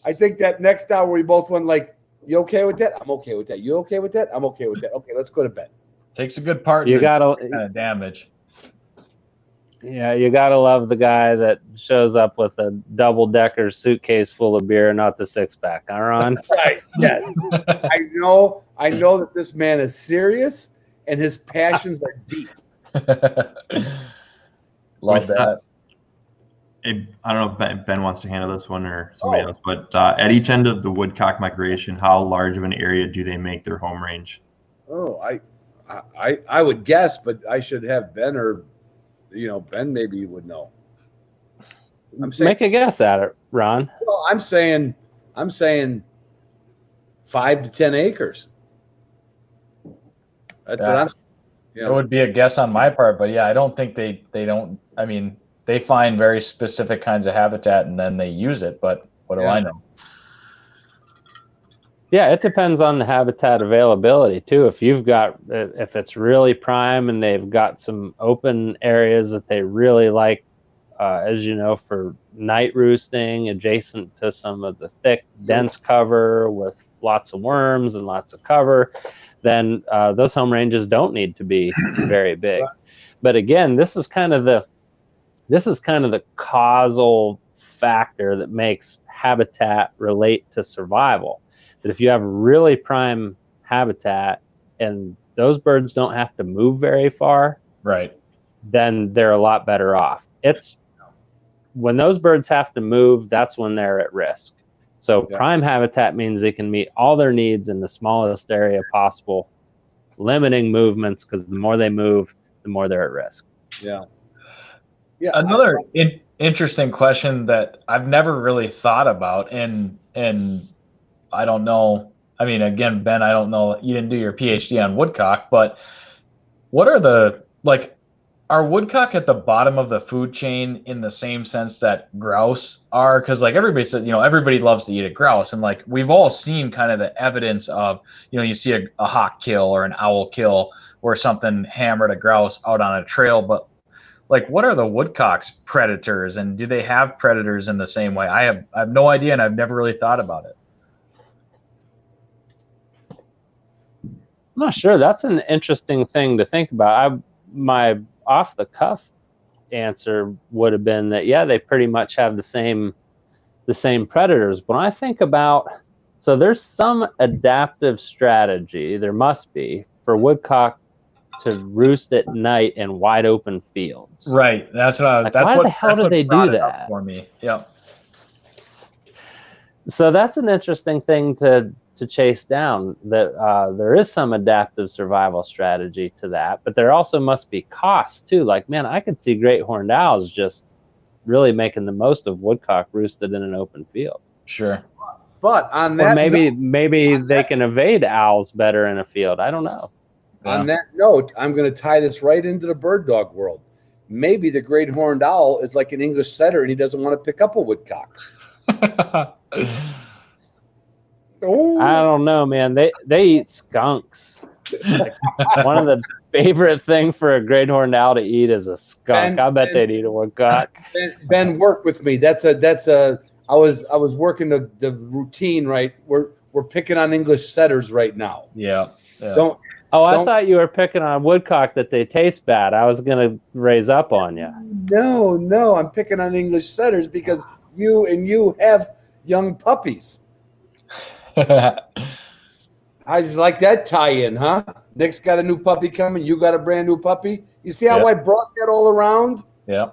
I think that next hour we both went like, you okay with that? I'm okay with that. You okay with that? I'm okay with that. Okay, let's go to bed. Takes a good partner. You gotta kind of damage. Yeah, you gotta love the guy that shows up with a double-decker suitcase full of beer, not the 6-pack, huh, Ron? Right. Yes. I know that this man is serious and his passions are deep. Love that. I don't know if Ben wants to handle this one or somebody else, but at each end of the woodcock migration, how large of an area do they make their home range? Oh, I would guess, but I should have Ben or Ben maybe would know. Make a guess at it, Ron. Well, I'm saying 5 to 10 acres. That's what I'm. It would be a guess on my part, but yeah, I don't think they don't. I mean, they find very specific kinds of habitat and then they use it. But what do I know? Yeah, it depends on the habitat availability too. If it's really prime and they've got some open areas that they really like, as you know, for night roosting, adjacent to some of the thick, dense cover with lots of worms and lots of cover, then those home ranges don't need to be very big. But again, this is kind of the causal factor that makes habitat relate to survival. That if you have really prime habitat and those birds don't have to move very far, right, then they're a lot better off. It's when those birds have to move, that's when they're at risk. So prime habitat means they can meet all their needs in the smallest area possible, limiting movements, because the more they move, the more they're at risk. Yeah. Another interesting question that I've never really thought about, and I don't know. I mean, again, Ben, I don't know. You didn't do your PhD on woodcock, but what are are woodcock at the bottom of the food chain in the same sense that grouse are? Because everybody said, everybody loves to eat a grouse, and we've all seen kind of the evidence of, you see a hawk kill or an owl kill or something hammered a grouse out on a trail, but what are the woodcock's predators, and do they have predators in the same way? I have no idea, and I've never really thought about it. I'm not sure. That's an interesting thing to think about. My off the cuff answer would have been that they pretty much have the same predators. When I think about, so there's some adaptive strategy, there must be, for woodcock to roost at night in wide open fields. Right. That's what I was. Like, why the hell do they do that for me? Yep. So that's an interesting thing to chase down. That there is some adaptive survival strategy to that, but there also must be costs too. Like, man, I could see great horned owls just really making the most of woodcock roosted in an open field. Sure. But on that, or maybe they can evade owls better in a field. I don't know. On that note, I'm going to tie this right into the bird dog world. Maybe the great horned owl is like an English setter, and he doesn't want to pick up a woodcock. Oh. I don't know, man. They eat skunks. Like, one of the favorite thing for a great horned owl to eat is a skunk. I bet they'd eat a woodcock. Ben, work with me. That's a. I was working the routine right. We're picking on English setters right now. Yeah. I thought you were picking on woodcock that they taste bad. I was gonna raise up on you. No, I'm picking on English setters because you have young puppies. I just like that tie-in, huh? Nick's got a new puppy coming. You got a brand new puppy. You see how I brought that all around? Yeah.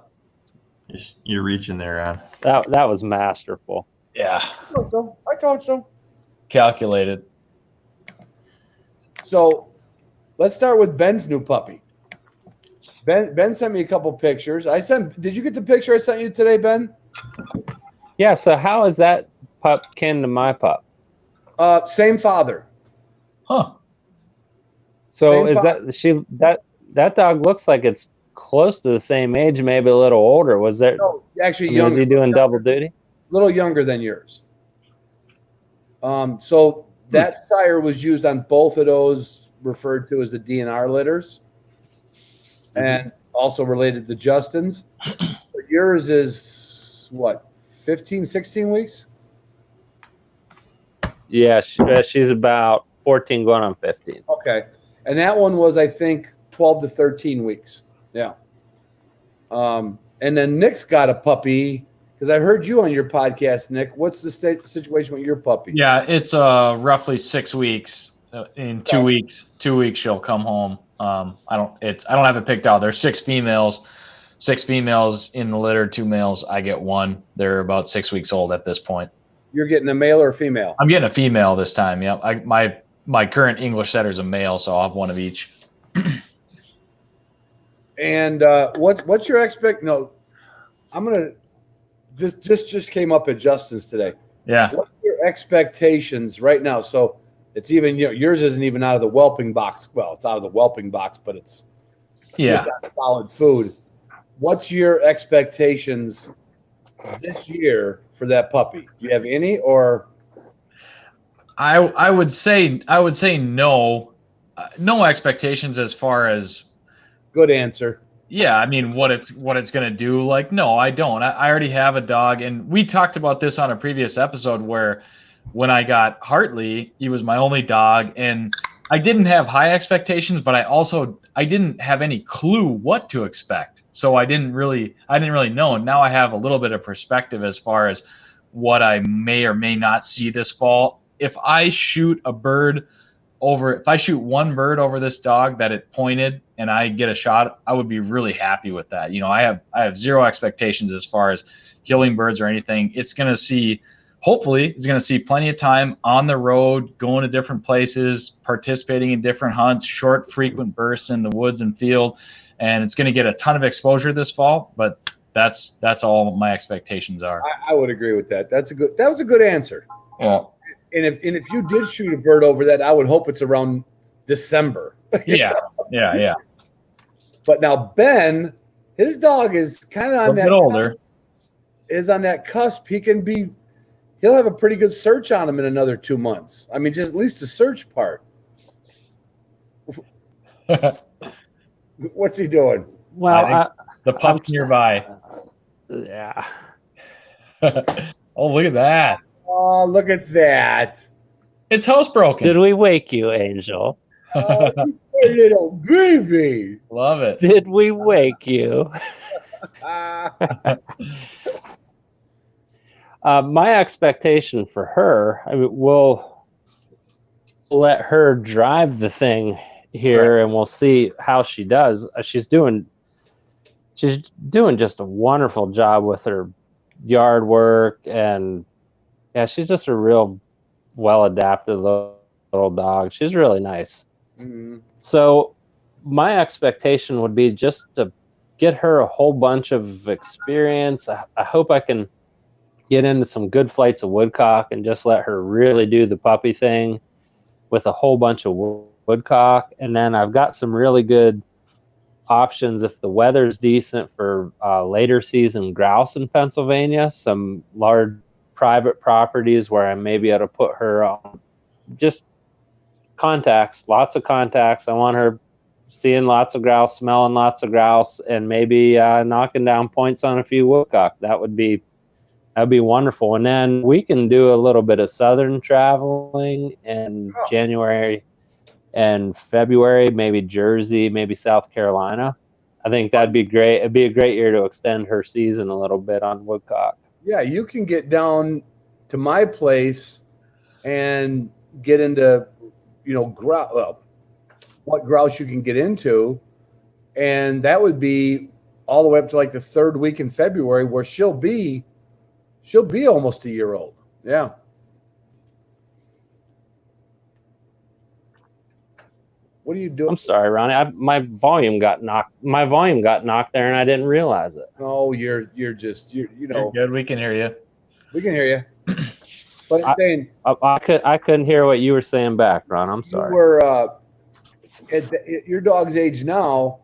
You're reaching there, Ron. That was masterful. Yeah. I thought so. Calculated. So let's start with Ben's new puppy. Ben sent me a couple pictures. Did you get the picture I sent you today, Ben? Yeah, so how is that pup kin to my pup? Same father. Huh. So that dog looks like it's close to the same age, maybe a little older. Was there? No, actually, younger. Was he doing double duty? A little younger than yours. So that sire was used on both of those, referred to as the DNR litters, and also related to Justin's. But yours is what, 15, 16 weeks? Yeah, she's about 14 going on 15. Okay. And that one was, I think, 12 to 13 weeks. Yeah. And then Nick's got a puppy, because I heard you on your podcast, Nick. What's the situation with your puppy? Yeah, it's roughly 6 weeks. In 2 weeks, she'll come home. I don't have it picked out. There's 6 females. 6 females in the litter, 2 males. I get 1. They're about 6 weeks old at this point. You're getting a male or a female? I'm getting a female this time. Yeah, my current English setter's a male, so I'll have one of each. And what's your No, I'm gonna. This just came up at Justin's today. Yeah. What's your expectations right now? So it's even yours isn't even out of the whelping box. Well, it's out of the whelping box, but it's just out of solid food. What's your expectations this year for that puppy? Do you have any, or? I would say no expectations as far as. Good answer. Yeah, I mean what it's gonna do. Like, no, I don't. I already have a dog, and we talked about this on a previous episode where when I got Hartley, he was my only dog, and I didn't have high expectations, but I didn't have any clue what to expect. So I didn't really know. And now I have a little bit of perspective as far as what I may or may not see this fall. If I shoot one bird over this dog that it pointed and I get a shot, I would be really happy with that. You know, I have zero expectations as far as killing birds or anything. Hopefully it's going to see plenty of time on the road, going to different places, participating in different hunts, short, frequent bursts in the woods and field. And it's going to get a ton of exposure this fall, but that's all my expectations are. I would agree with that. That was a good answer. Yeah. And if you did shoot a bird over that, I would hope it's around December. Yeah. But now Ben, his dog is kind of on that older. Is on that cusp. He'll have a pretty good search on him in another 2 months. I mean, just at least the search part. What's he doing? Well, the pup's nearby. Yeah. Oh, look at that. Oh, look at that. It's housebroken. Did we wake you, Angel? Oh, you little baby. Love it. Did we wake you? My expectation for her, I mean, we'll let her drive the thing here, Right. and we'll see how she does. She's doing just a wonderful job with her yard work, and yeah, she's just a real well adapted little dog. She's really nice. Mm-hmm. So my expectation would be just to get her a whole bunch of experience. I hope I can get into some good flights of woodcock and just let her really do the puppy thing with a whole bunch of woodcock. And then I've got some really good options if the weather's decent for later season grouse in Pennsylvania, some large private properties where I may be able to put her on just contacts, lots of contacts. I want her seeing lots of grouse, smelling lots of grouse, and maybe knocking down points on a few woodcock. That'd be wonderful. And then we can do a little bit of southern traveling in January and February, maybe Jersey, maybe South Carolina. I think that'd be great. It'd be a great year to extend her season a little bit on woodcock. Yeah, you can get down to my place and get into, what grouse you can get into, and that would be all the way up to like the third week in February, where she'll be almost a year old. Yeah. What are you doing? I'm sorry, Ronnie. My volume got knocked there, and I didn't realize it. Oh, you're You're good. We can hear you. We can hear you. But I'm saying I couldn't hear what you were saying back, Ron. I'm sorry. You were at your dog's age now.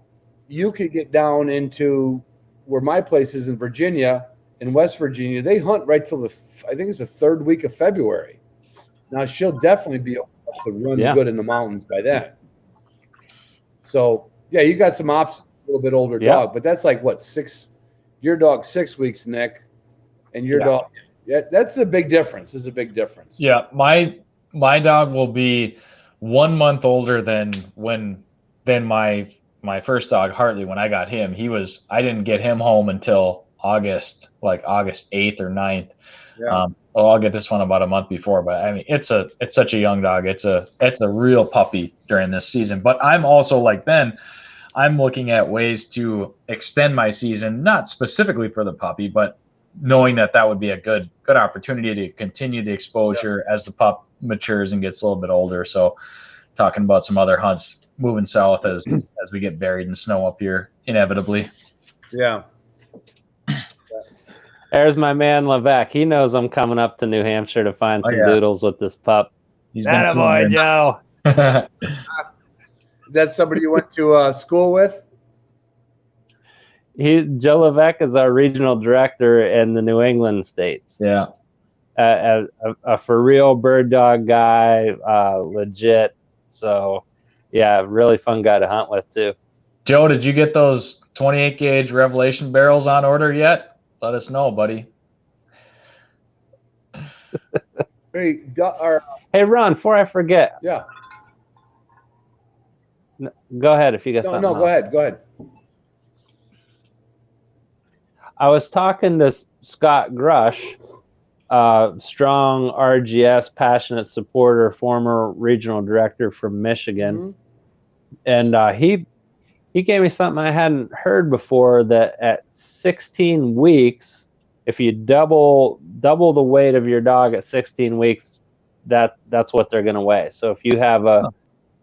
You could get down into where my place is in Virginia, in West Virginia. They hunt right till I think it's the third week of February. Now she'll definitely be able to run good in the mountains by then. So yeah, you got some options. A little bit older dog, but that's like what, 6? Your dog's 6 weeks, Nick, and your dog. Yeah, that's a big difference. There's a big difference. Yeah, my dog will be 1 month older than my first dog, Hartley. When I got him, I didn't get him home until August 8th or 9th. Yeah. I'll get this one about a month before, but I mean, it's such a young dog. It's a real puppy during this season. But I'm also like Ben. I'm looking at ways to extend my season, not specifically for the puppy, but knowing that would be a good opportunity to continue the exposure as the pup matures and gets a little bit older. So talking about some other hunts moving south as we get buried in snow up here inevitably. Yeah. There's my man Levesque. He knows I'm coming up to New Hampshire to find some doodles with this pup. He's Attaboy, Joe. Is that somebody you went to school with? Joe Levesque is our regional director in the New England states. Yeah. A for real bird dog guy, legit. So, yeah, really fun guy to hunt with too. Joe, did you get those 28 gauge Revelation barrels on order yet? Let us know, buddy. Hey, Ron, before I forget. Yeah. Go ahead if you got something. No, go ahead. I was talking to Scott Grush, strong RGS, passionate supporter, former regional director from Michigan. Mm-hmm. And he gave me something I hadn't heard before, that at 16 weeks, if you double the weight of your dog at 16 weeks, that's what they're going to weigh. So if you have an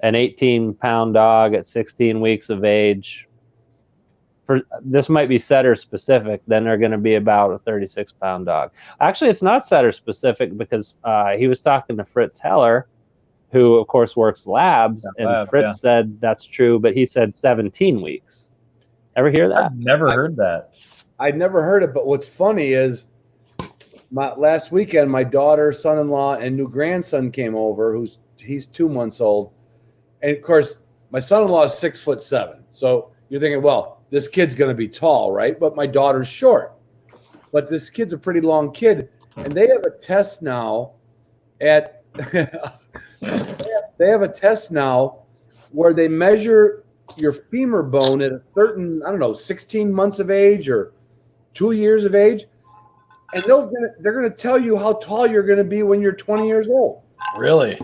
18-pound dog at 16 weeks of age, this might be setter specific, then they're going to be about a 36-pound dog. Actually, it's not setter specific, because he was talking to Fritz Heller, who of course works labs, and Fritz said that's true, but he said 17 weeks. Ever hear that? I've never heard that. I'd never heard it, but what's funny is last weekend, my daughter, son-in-law, and new grandson came over, he's 2 months old. And of course, my son-in-law is 6'7". So you're thinking, well, this kid's going to be tall, right? But my daughter's short. But this kid's a pretty long kid. And they have a test now they have a test now where they measure your femur bone at a certain, 16 months of age or 2 years of age. And they're going to tell you how tall you're going to be when you're 20 years old. Really?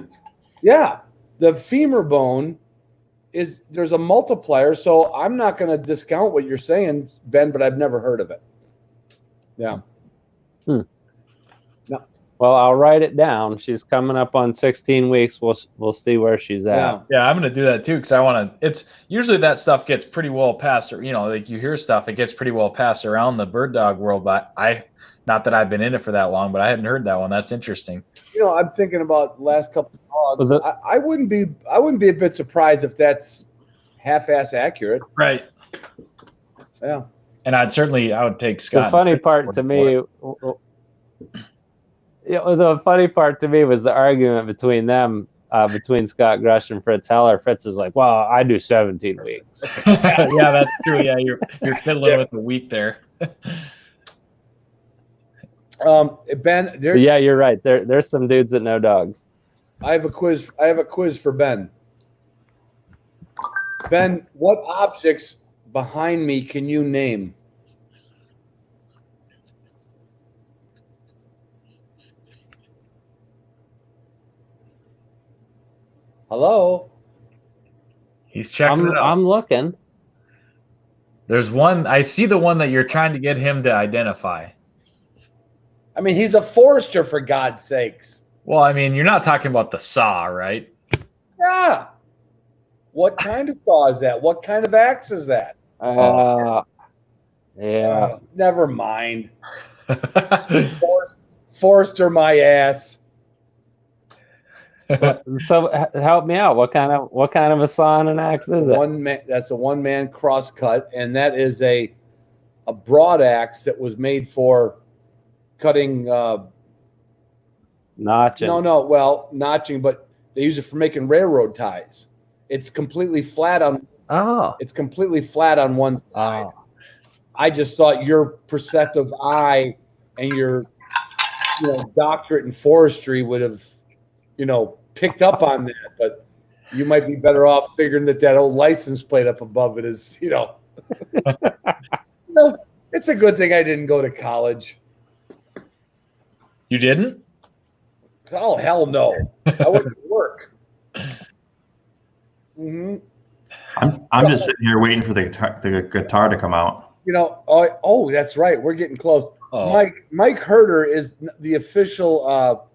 Yeah. The femur bone is there's a multiplier. So I'm not going to discount what you're saying, Ben, but I've never heard of it. Yeah. No. Well, I'll write it down. She's coming up on 16 weeks. We'll see where she's at. Yeah, I'm gonna do that too because I want to. It's usually that stuff gets pretty well passed. You know, like you hear stuff, it gets pretty well passed around the bird dog world. But not that I've been in it for that long, but I hadn't heard that one. That's interesting. You know, I'm thinking about the last couple of dogs. I wouldn't be a bit surprised if that's half-ass accurate. Right. Yeah. And I would take Scott. The funny part to me. The funny part to me was the argument between them, between Scott Grush and Fritz Heller. Fritz is like, "Well, I do 17 weeks." Yeah, that's true. Yeah, you're fiddling with the week there. Ben, yeah, you're right. There's some dudes that know dogs. I have a quiz for Ben. Ben, what objects behind me can you name? Hello? He's checking it out. I'm looking. There's one. I see the one that you're trying to get him to identify. I mean, he's a forester, for God's sakes. Well, I mean, you're not talking about the saw, right? Yeah. What kind of saw is that? What kind of axe is that? Yeah. Never mind. Forester my ass. So help me out. What kind of a saw and an axe is it? That's a one-man crosscut, and that is a broad axe that was made for cutting notching. Notching, but they use it for making railroad ties. It's completely flat on. Oh. It's completely flat on one side. Oh. I just thought your perceptive eye and your doctorate in forestry would have picked up on that, but you might be better off figuring that old license plate up above it is, it's a good thing I didn't go to college. You didn't? Oh, hell no. I went to work. Mm-hmm. I'm just sitting here waiting for the guitar to come out. Oh, that's right. We're getting close. Oh. Mike Herder is the official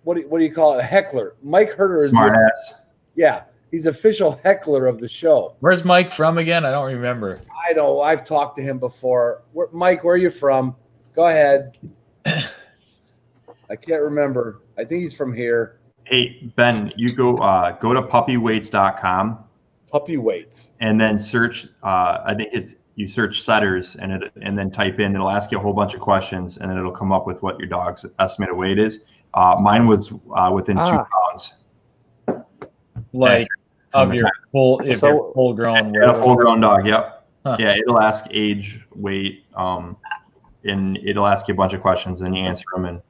what do you call it? A heckler. Mike Herder is smart ass. Yeah, he's official heckler of the show. Where's Mike from again? I don't remember. I know. I've talked to him before. Mike, where are you from? Go ahead. I can't remember. I think he's from here. Hey, Ben, you go to puppyweights.com. Puppy weights. And then search. I think you search setters and then type in. It'll ask you a whole bunch of questions, and then it'll come up with what your dog's estimated weight is. Mine was within 2 pounds. Like of your full, if you're full grown. Yeah, full grown dog. Yep. Huh. Yeah, it'll ask age, weight, and it'll ask you a bunch of questions, and you answer them, and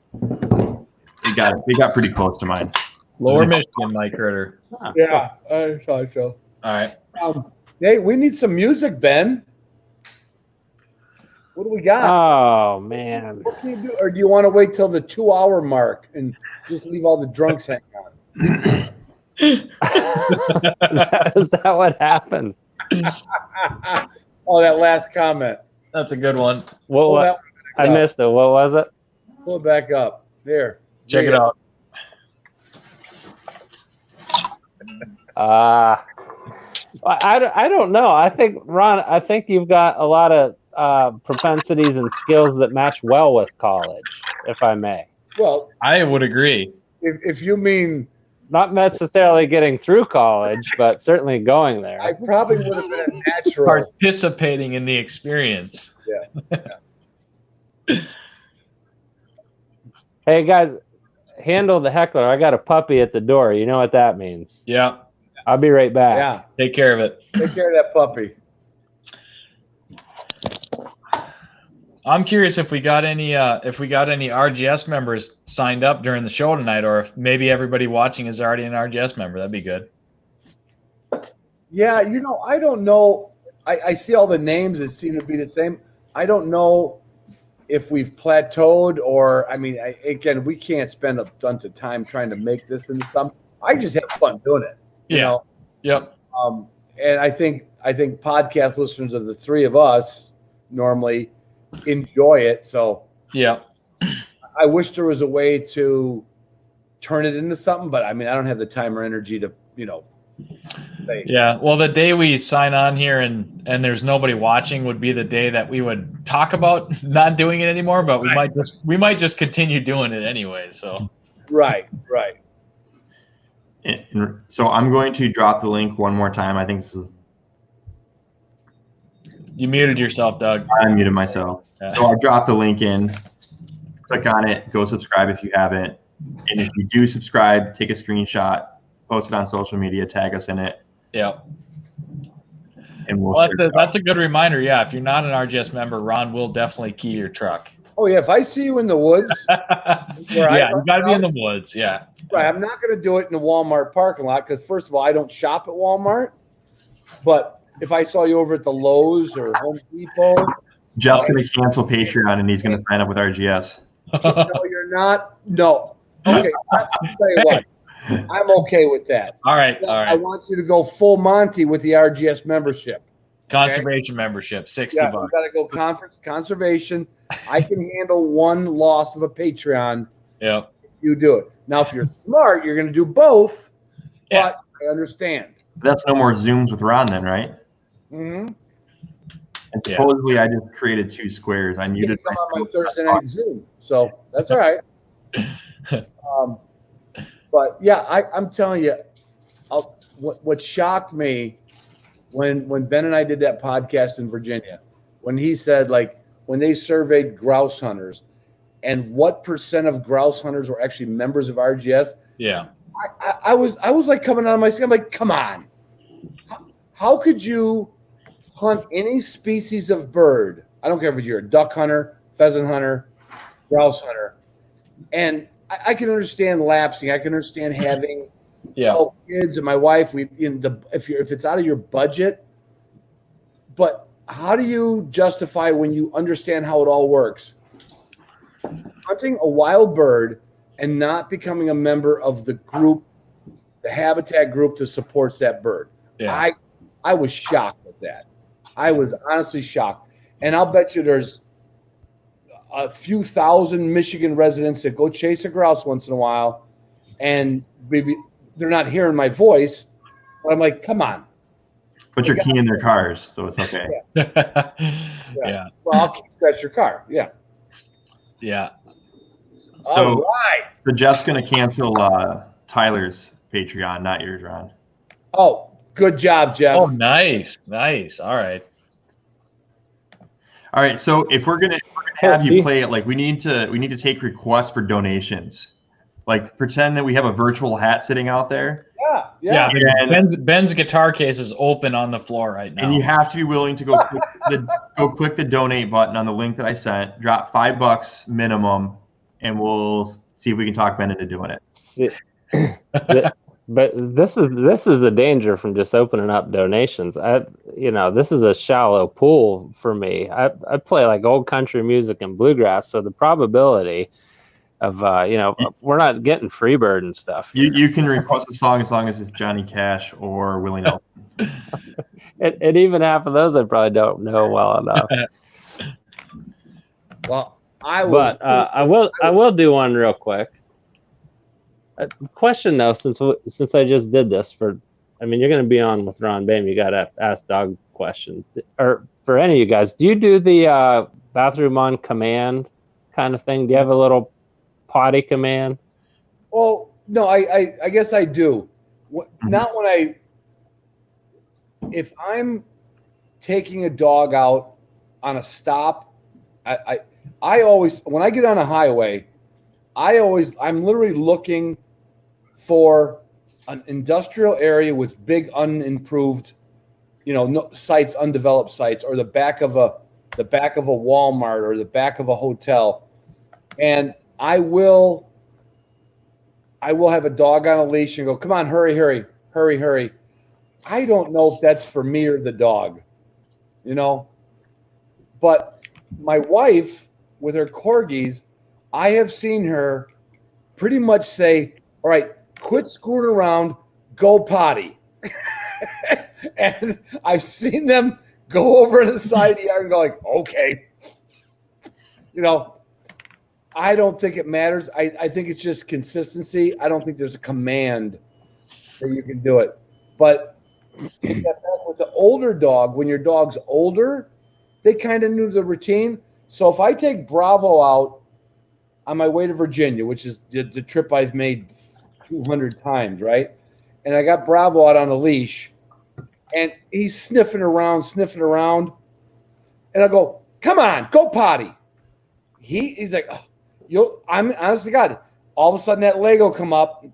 it got pretty close to mine. Lower Michigan, Mike Herder. Yeah, I thought so. All right. Hey, we need some music, Ben. What do we got? Oh man! What can you do? Or do you want to wait till the 2-hour mark and just leave all the drunks hanging on? Is that what happens? Oh, that last comment. That's a good one. What? I missed it. What was it? Pull it back up. Here. Check it out. I don't know. I think, Ron, you've got a lot of propensities and skills that match well with college, if I may. Well, I would agree. If you mean not necessarily getting through college, but certainly going there. I probably would have been a natural participating in the experience. Yeah. Hey guys, handle the heckler. I got a puppy at the door. You know what that means. Yeah. I'll be right back. Yeah. Take care of it. Take care of that puppy. I'm curious if we got any RGS members signed up during the show tonight, or if maybe everybody watching is already an RGS member. That'd be good. Yeah, I don't know. I see all the names that seem to be the same. I don't know if we've plateaued, or again, we can't spend a bunch of time trying to make this into something. I just have fun doing it. You know? Yep. and I think podcast listeners of the three of us normally enjoy it. So yeah, I wish there was a way to turn it into something, but I mean, I don't have the time or energy to, say. Yeah. Well, the day we sign on here and there's nobody watching would be the day that we would talk about not doing it anymore, but we might just continue doing it anyway. So Right. And so I'm going to drop the link one more time. I think this is. You muted yourself, Doug. I muted myself. Yeah. So I'll drop the link in. Click on it. Go subscribe if you haven't. And if you do subscribe, take a screenshot, post it on social media, tag us in it. Yep. And that's a good reminder. Yeah, if you're not an RGS member, Ron will definitely key your truck. Oh yeah, if I see you in the woods, you got to be in the woods. Yeah. Right. I'm not going to do it in the Walmart parking lot because, first of all, I don't shop at Walmart. But if I saw you over at the Lowe's or Home Depot, Jeff's going to cancel Patreon and he's going to sign up with RGS. No, you're not. No. Okay. I'll tell you what. I'm okay with that. All right. I want you to go full Monty with the RGS membership. Conservation membership, $60. You got to go conservation. I can handle one loss of a Patreon. Yeah. You do it. Now, if you're smart, you're going to do both. Yeah. But I understand. That's no more Zooms with Ron then, right? Mm-hmm. And supposedly I just created 2 squares. I muted my Thursday night Zoom, so that's all right. But yeah, I'm telling you, what shocked me when Ben and I did that podcast in Virginia, when he said, like, when they surveyed grouse hunters and what % of grouse hunters were actually members of RGS. Yeah. I was like coming out of my skin. I'm like, come on. How could you hunt any species of bird? I don't care if you're a duck hunter, pheasant hunter, grouse hunter. And I can understand lapsing. I can understand having kids and my wife. If it's out of your budget, but how do you justify when you understand how it all works? Hunting a wild bird and not becoming a member of the group, the habitat group that supports that bird. Yeah. I was shocked with that. I was honestly shocked. And I'll bet you there's a few thousand Michigan residents that go chase a grouse once in a while, and maybe they're not hearing my voice, but I'm like, come on. Put your key in their cars, so it's okay. Yeah. Well, I'll scratch your car. Yeah. Yeah. So, all right. So Jeff's going to cancel Tyler's Patreon, not yours, Ron. Oh, good job, Jeff. Oh, nice. All right. All right. So if we're gonna have you play it, like we need to take requests for donations. Like pretend that we have a virtual hat sitting out there. Yeah. Ben's guitar case is open on the floor right now. And you have to be willing to go click the donate button on the link that I sent. Drop $5 minimum, and we'll see if we can talk Ben into doing it. But this is a danger from just opening up donations. This is a shallow pool for me. I play like old country music and bluegrass, so the probability of we're not getting Freebird and stuff. You can request a song as long as it's Johnny Cash or Willie Nelson. and even half of those I probably don't know well enough. Well, I will do one real quick. Question though, since I just did this you're going to be on with Ron Boehme, you got to ask dog questions. Or for any of you guys, do you do the bathroom on command kind of thing? Do you have a little potty command? Well, no, I guess I do. Not when if I'm taking a dog out on a stop, I always, when I get on a highway, I'm literally looking for an industrial area with big unimproved, sites, undeveloped sites, or the back of a Walmart or the back of a hotel, and I will have a dog on a leash and go, come on, hurry. I don't know if that's for me or the dog, but my wife with her corgis, I have seen her pretty much say, all right, quit screwing around, go potty. And I've seen them go over in the side yard and go like, okay. You know, I don't think it matters. I think it's just consistency. I don't think there's a command that you can do it. But take that back with the older dog, when your dog's older, they kind of knew the routine. So if I take Bravo out on my way to Virginia, which is the trip I've made 200 times, right? And I got Bravo out on a leash, and he's sniffing around. And I go, come on, go potty. He's like, oh, I'm honest to God, all of a sudden that leg will come up.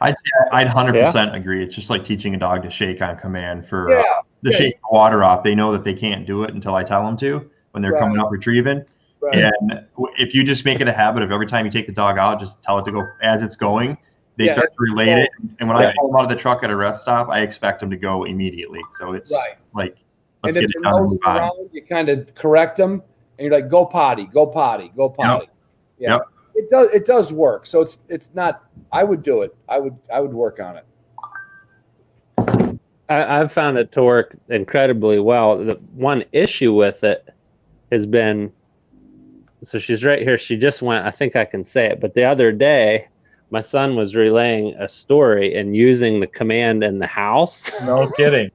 I'd 100% agree. It's just like teaching a dog to shake on command for shake the water off. They know that they can't do it until I tell them to when they're coming up retrieving. Right. And if you just make it a habit of every time you take the dog out, just tell it to go as it's going, they start to relate it. And when I pull them out of the truck at a rest stop, I expect them to go immediately. So it's like, let's get it done and move on. You kind of correct them, and you're like, go potty, go potty, go potty. Yep. It does work. So it's not. I would do it. I would work on it. I've found it to work incredibly well. The one issue with it has been, so she's right here. She just went, I think I can say it, but the other day, my son was relaying a story and using the command in the house. No kidding.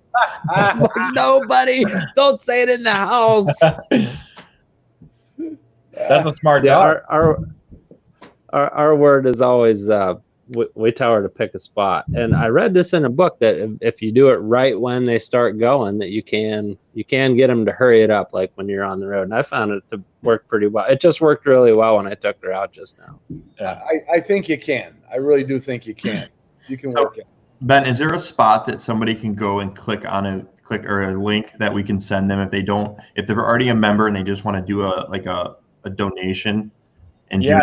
I'm like, nobody, don't say it in the house. That's a smart dog. Our word is always, we tell her to pick a spot. And I read this in a book that if you do it right when they start going, that you can get them to hurry it up, like when you're on the road. And I found it to work pretty well. It just worked really well when I took her out just now. Yeah. I think you can. I really do think you can. You can work it. Ben, is there a spot that somebody can go and click a link that we can send them if they're already a member and they just want to do a donation? And you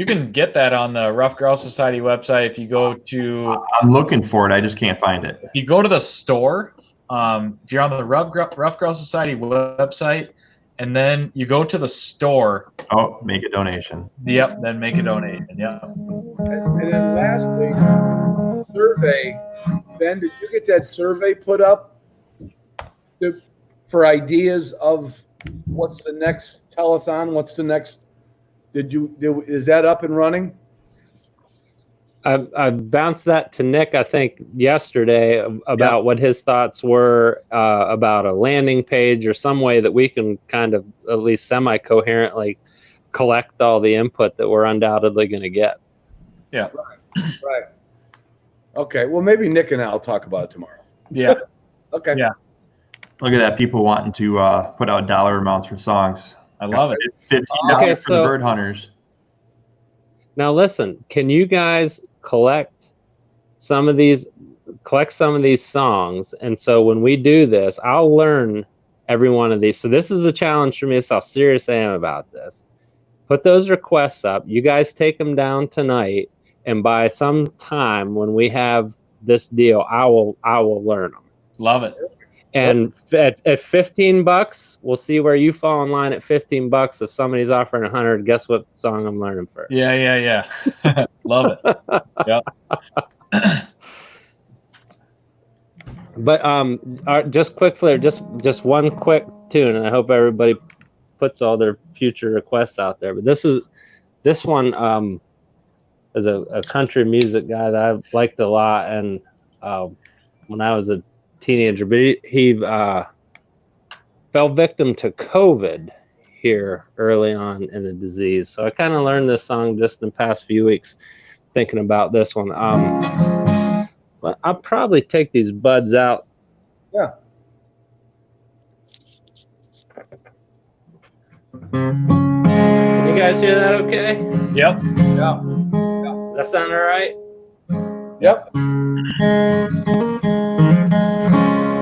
can get that on the Ruffed Grouse Society website. If you go to, I'm looking for it. I just can't find it. If you go to the store, if you're on the Ruffed Grouse Society website, and then you go to the store. Oh, make a donation. Yep. Then make a donation. Yep. And then lastly, survey. Ben, did you get that survey put up for ideas of what's the next telethon? What's the next? Is that up and running? I bounced that to Nick, I think, yesterday about what his thoughts were about a landing page or some way that we can kind of at least semi-coherently collect all the input that we're undoubtedly going to get. Yeah. Right. Okay. Well, maybe Nick and I'll talk about it tomorrow. Yeah. Okay. Yeah. Look at that. People wanting to put out dollar amounts for songs. I love it. $15 for the bird hunters. Now listen, can you guys collect some of these songs? And so when we do this, I'll learn every one of these. So this is a challenge for me. That's how serious I am about this. Put those requests up. You guys take them down tonight, and by some time when we have this deal, I will learn them. Love it. And at $15, we'll see where you fall in line at $15. If somebody's offering 100, guess what song I'm learning first? Yeah. Love it. Yep. But just quick flavor, just one quick tune, and I hope everybody puts all their future requests out there. But this one is a country music guy that I liked a lot, and when I was a teenager, but he fell victim to COVID here early on in the disease. So I kind of learned this song just in the past few weeks thinking about this one. But I'll probably take these buds out. Yeah. Can you guys hear that okay? Yep. Yeah. That sound all right? Yep.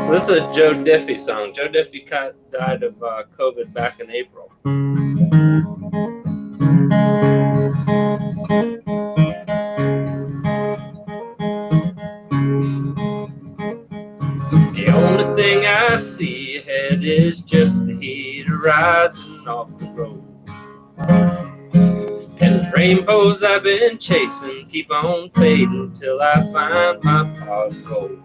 So this is a Joe Diffie song. Joe Diffie died of COVID back in April. The only thing I see ahead is just the heat rising off the road. And the rainbows I've been chasing keep on fading till I find my pot of gold.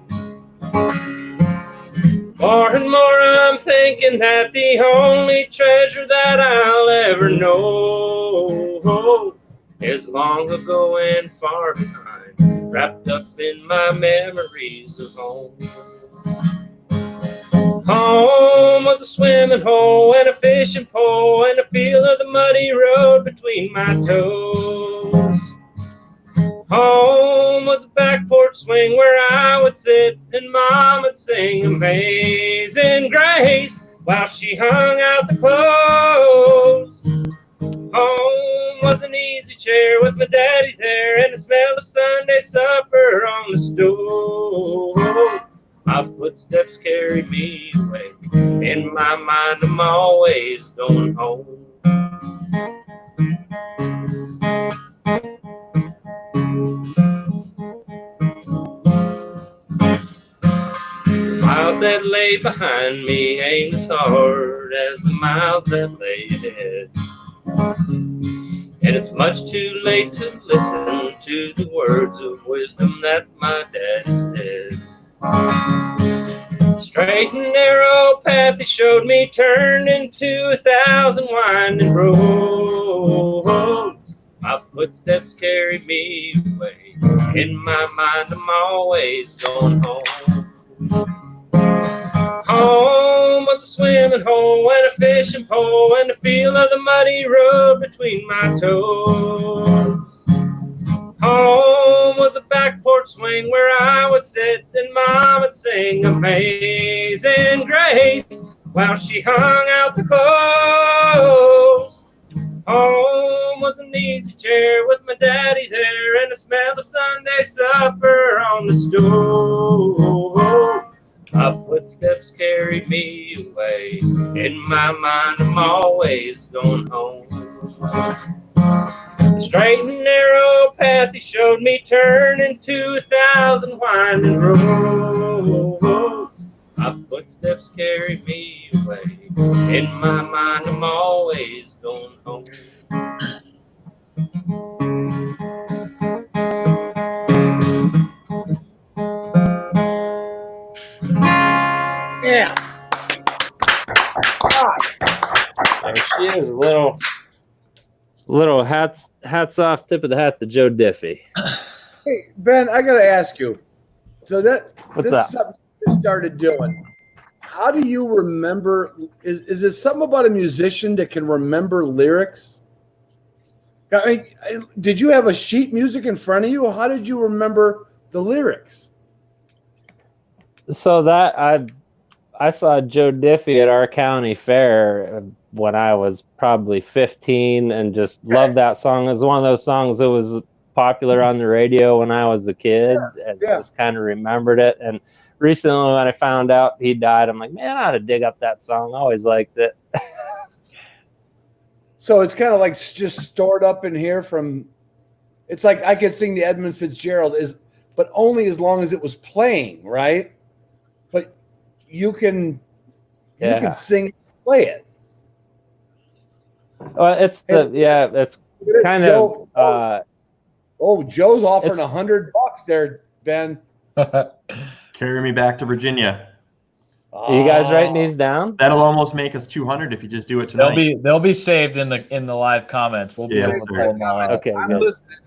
More and more I'm thinking that the only treasure that I'll ever know is long ago and far behind, wrapped up in my memories of home. Home was a swimming hole and a fishing pole and a feel of the muddy road between my toes. Home was a back porch swing where I would sit and Mom would sing Amazing Grace while she hung out the clothes. Home was an easy chair with my daddy there and the smell of Sunday supper on the stove. My footsteps carry me away. In my mind, I'm always going home. Miles that lay behind me ain't as hard as the miles that lay ahead. And it's much too late to listen to the words of wisdom that my daddy said. Straight and narrow path he showed me turned into 1,000 winding roads. My footsteps carry me away. In my mind, I'm always going home. Home was a swimming hole and a fishing pole and the feel of the muddy road between my toes. Home was a back porch swing where I would sit and Mom would sing Amazing Grace while she hung out the clothes. Home was an easy chair with my daddy there and the smell of Sunday supper on the stove. My footsteps carry me away. In my mind, I'm always going home. Straight and narrow path he showed me turned into 1,000 winding roads. My footsteps carry me away. In my mind, I'm always going home. Yeah. There she is. Little hats off, tip of the hat to Joe Diffie. Hey, Ben, I got to ask you. So this What's is up? something you started doing. How do you remember? Is it something about a musician that can remember lyrics? I mean, did you have a sheet music in front of you? How did you remember the lyrics? So that I saw Joe Diffie at our county fair when I was probably 15 and just loved that song. It was one of those songs that was popular on the radio when I was a kid and just kind of remembered it. And recently when I found out he died, I'm like, man, I ought to dig up that song. I always liked it. So it's kind of like just stored up in here from, it's like I could sing the Edmund Fitzgerald, but only as long as it was playing, right? But you can sing and play it. Well, it's kind Joe, of Joe's offering $100 there, Ben. Carry me back to Virginia. Are you guys writing these down? That'll almost make us 200 if you just do it tonight. They'll be saved in the live comments. We'll be able to pull them all out. Okay, I'm good. listening.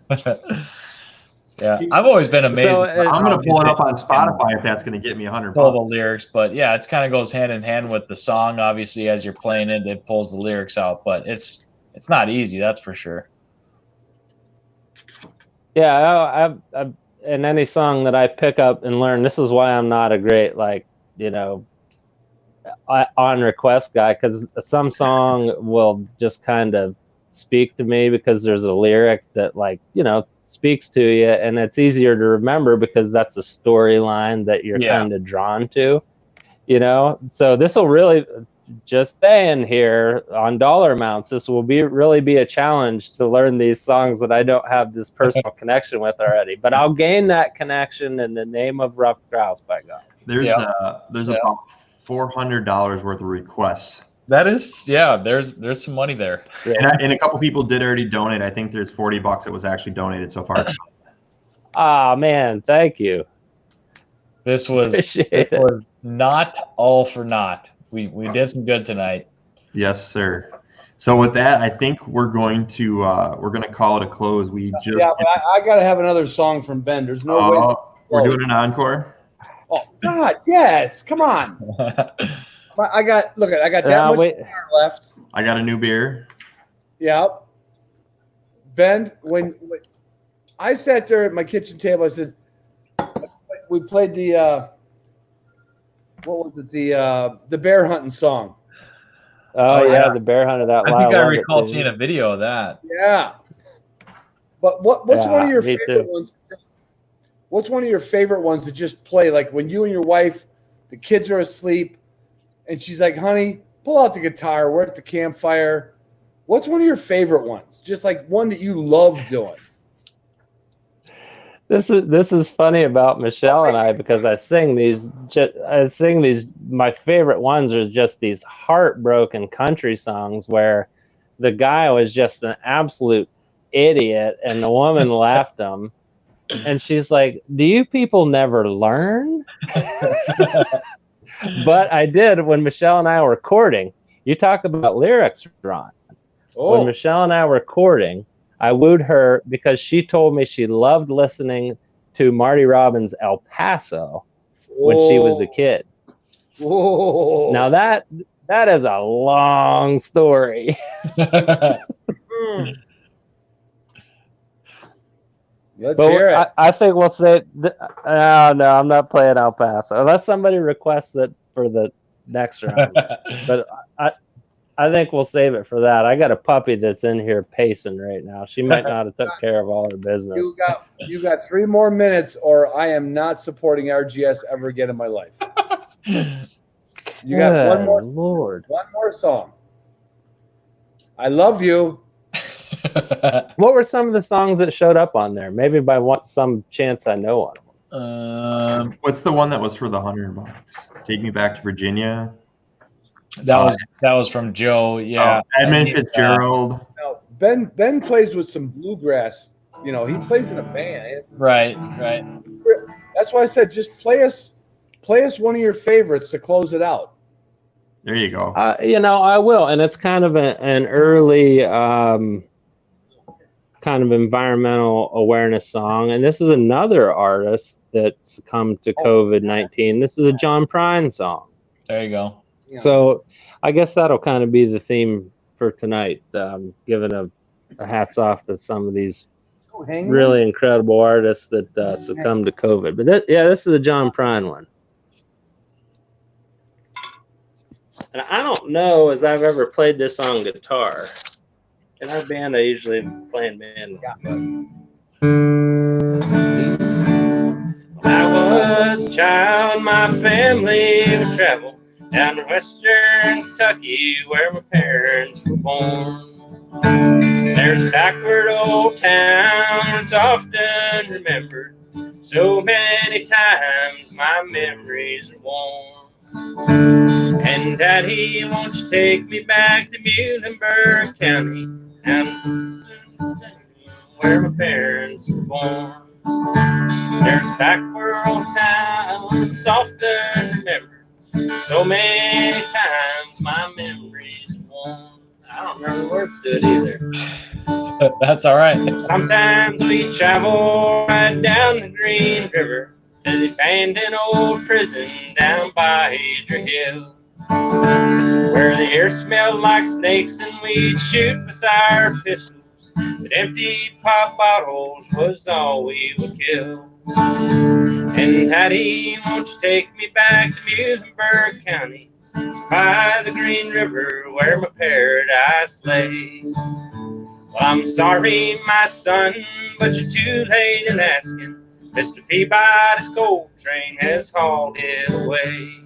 Yeah, I've always been amazed. So, I'm going to pull it up on Spotify if that's going to get me $100. Pull the lyrics, but yeah, it kind of goes hand in hand with the song. Obviously, as you're playing it, it pulls the lyrics out, but it's not easy, that's for sure. Yeah, I in any song that I pick up and learn, this is why I'm not a great on request guy, because some song will just kind of speak to me because there's a lyric that speaks to you, and it's easier to remember because that's a storyline that you're kind of drawn to, so this will really, just staying here on dollar amounts, this will really be a challenge to learn these songs that I don't have this personal connection with already, but I'll gain that connection in the name of Ruffed Grouse, by God. There's about $400 worth of requests. That is, there's some money there. And a couple people did already donate. I think there's $40 that was actually donated so far. Ah, man, thank you. This was not all for naught. We did some good tonight. Yes, sir. So with that, I think we're going to call it a close. We just but I got to have another song from Ben. There's no way. We're doing an encore. Oh God, yes! Come on. I got that much beer left. I got a new beer. Yeah. Ben, when I sat there at my kitchen table, I said, we played the what was it? The bear hunting song. Oh yeah, the bear hunter. That I think I recall seeing a video of that. Yeah. But what's one of your favorite ones? What's one of your favorite ones to just play? Like when you and your wife, the kids are asleep, and she's like, "Honey, pull out the guitar. We're at the campfire." What's one of your favorite ones? Just like one that you love doing. This is funny about Michelle and I, because I sing these. My favorite ones are just these heartbroken country songs where the guy was just an absolute idiot and the woman left him, and she's like, "Do you people never learn?" But I did when Michelle and I were recording. You talk about lyrics, Ron. Oh. When Michelle and I were recording, I wooed her because she told me she loved listening to Marty Robbins' El Paso when she was a kid. Whoa. Now that is a long story. Let's hear it. I think we'll say, no, I'm not playing El Paso unless somebody requests it for the next round. But I think we'll save it for that. I got a puppy that's in here pacing right now. She might not have took care of all her business. You got 3 more minutes, or I am not supporting RGS ever again in my life. You got one more song. I love you. What were some of the songs that showed up on there? Maybe by some chance I know one of them. What's the one that was for the $100? Take Me Back to Virginia. That was from Joe. Yeah, Edmund Fitzgerald. No, Ben plays with some bluegrass. You know, he plays in a band. Right. That's why I said just play us one of your favorites to close it out. There you go. I will, and it's kind of an early kind of environmental awareness song. And this is another artist that succumbed to COVID-19. This is a John Prine song. There you go. So I guess that'll kind of be the theme for tonight, giving a hats off to some of these really incredible artists that succumbed to COVID. But this is a John Prine one. And I don't know as I've ever played this on guitar. In our band, I usually play in band. When I was a child, my family would travel down to western Kentucky, where my parents were born. There's a backward old town that's often remembered. So many times my memories are worn. And Daddy, won't you take me back to Muhlenberg County, down where my parents were born. There's a backward old town that's often remembered. So many times my memories form. I don't remember the words to it either. That's all right. Sometimes we travel right down the Green River to the abandoned old prison down by Adria Hill, where the air smelled like snakes and we'd shoot with our pistols, but empty pop bottles was all we would kill. And Daddy, won't you take me back to Muhlenberg County, by the Green River where my paradise lay? Well, I'm sorry, my son, but you're too late in asking. Mr. Peabody's coal train has hauled it away.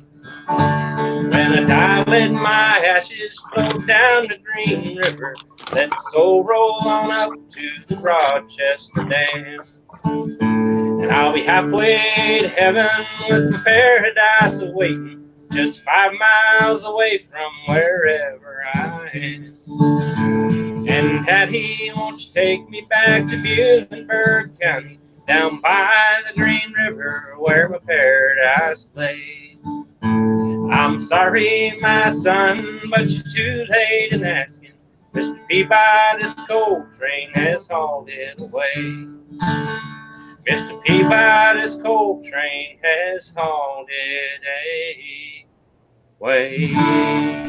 When I die, let my ashes float down the Green River, let my soul roll on up to the Rochester Dam. And I'll be halfway to heaven with my paradise awaiting, just 5 miles away from wherever I am. And Daddy, won't you take me back to Muhlenberg County, down by the Green River where my paradise lay. I'm sorry, my son, but you're too late in asking. Mr. Peabody's coal train has hauled it away. Mr. Peabody's coal train has hauled it away.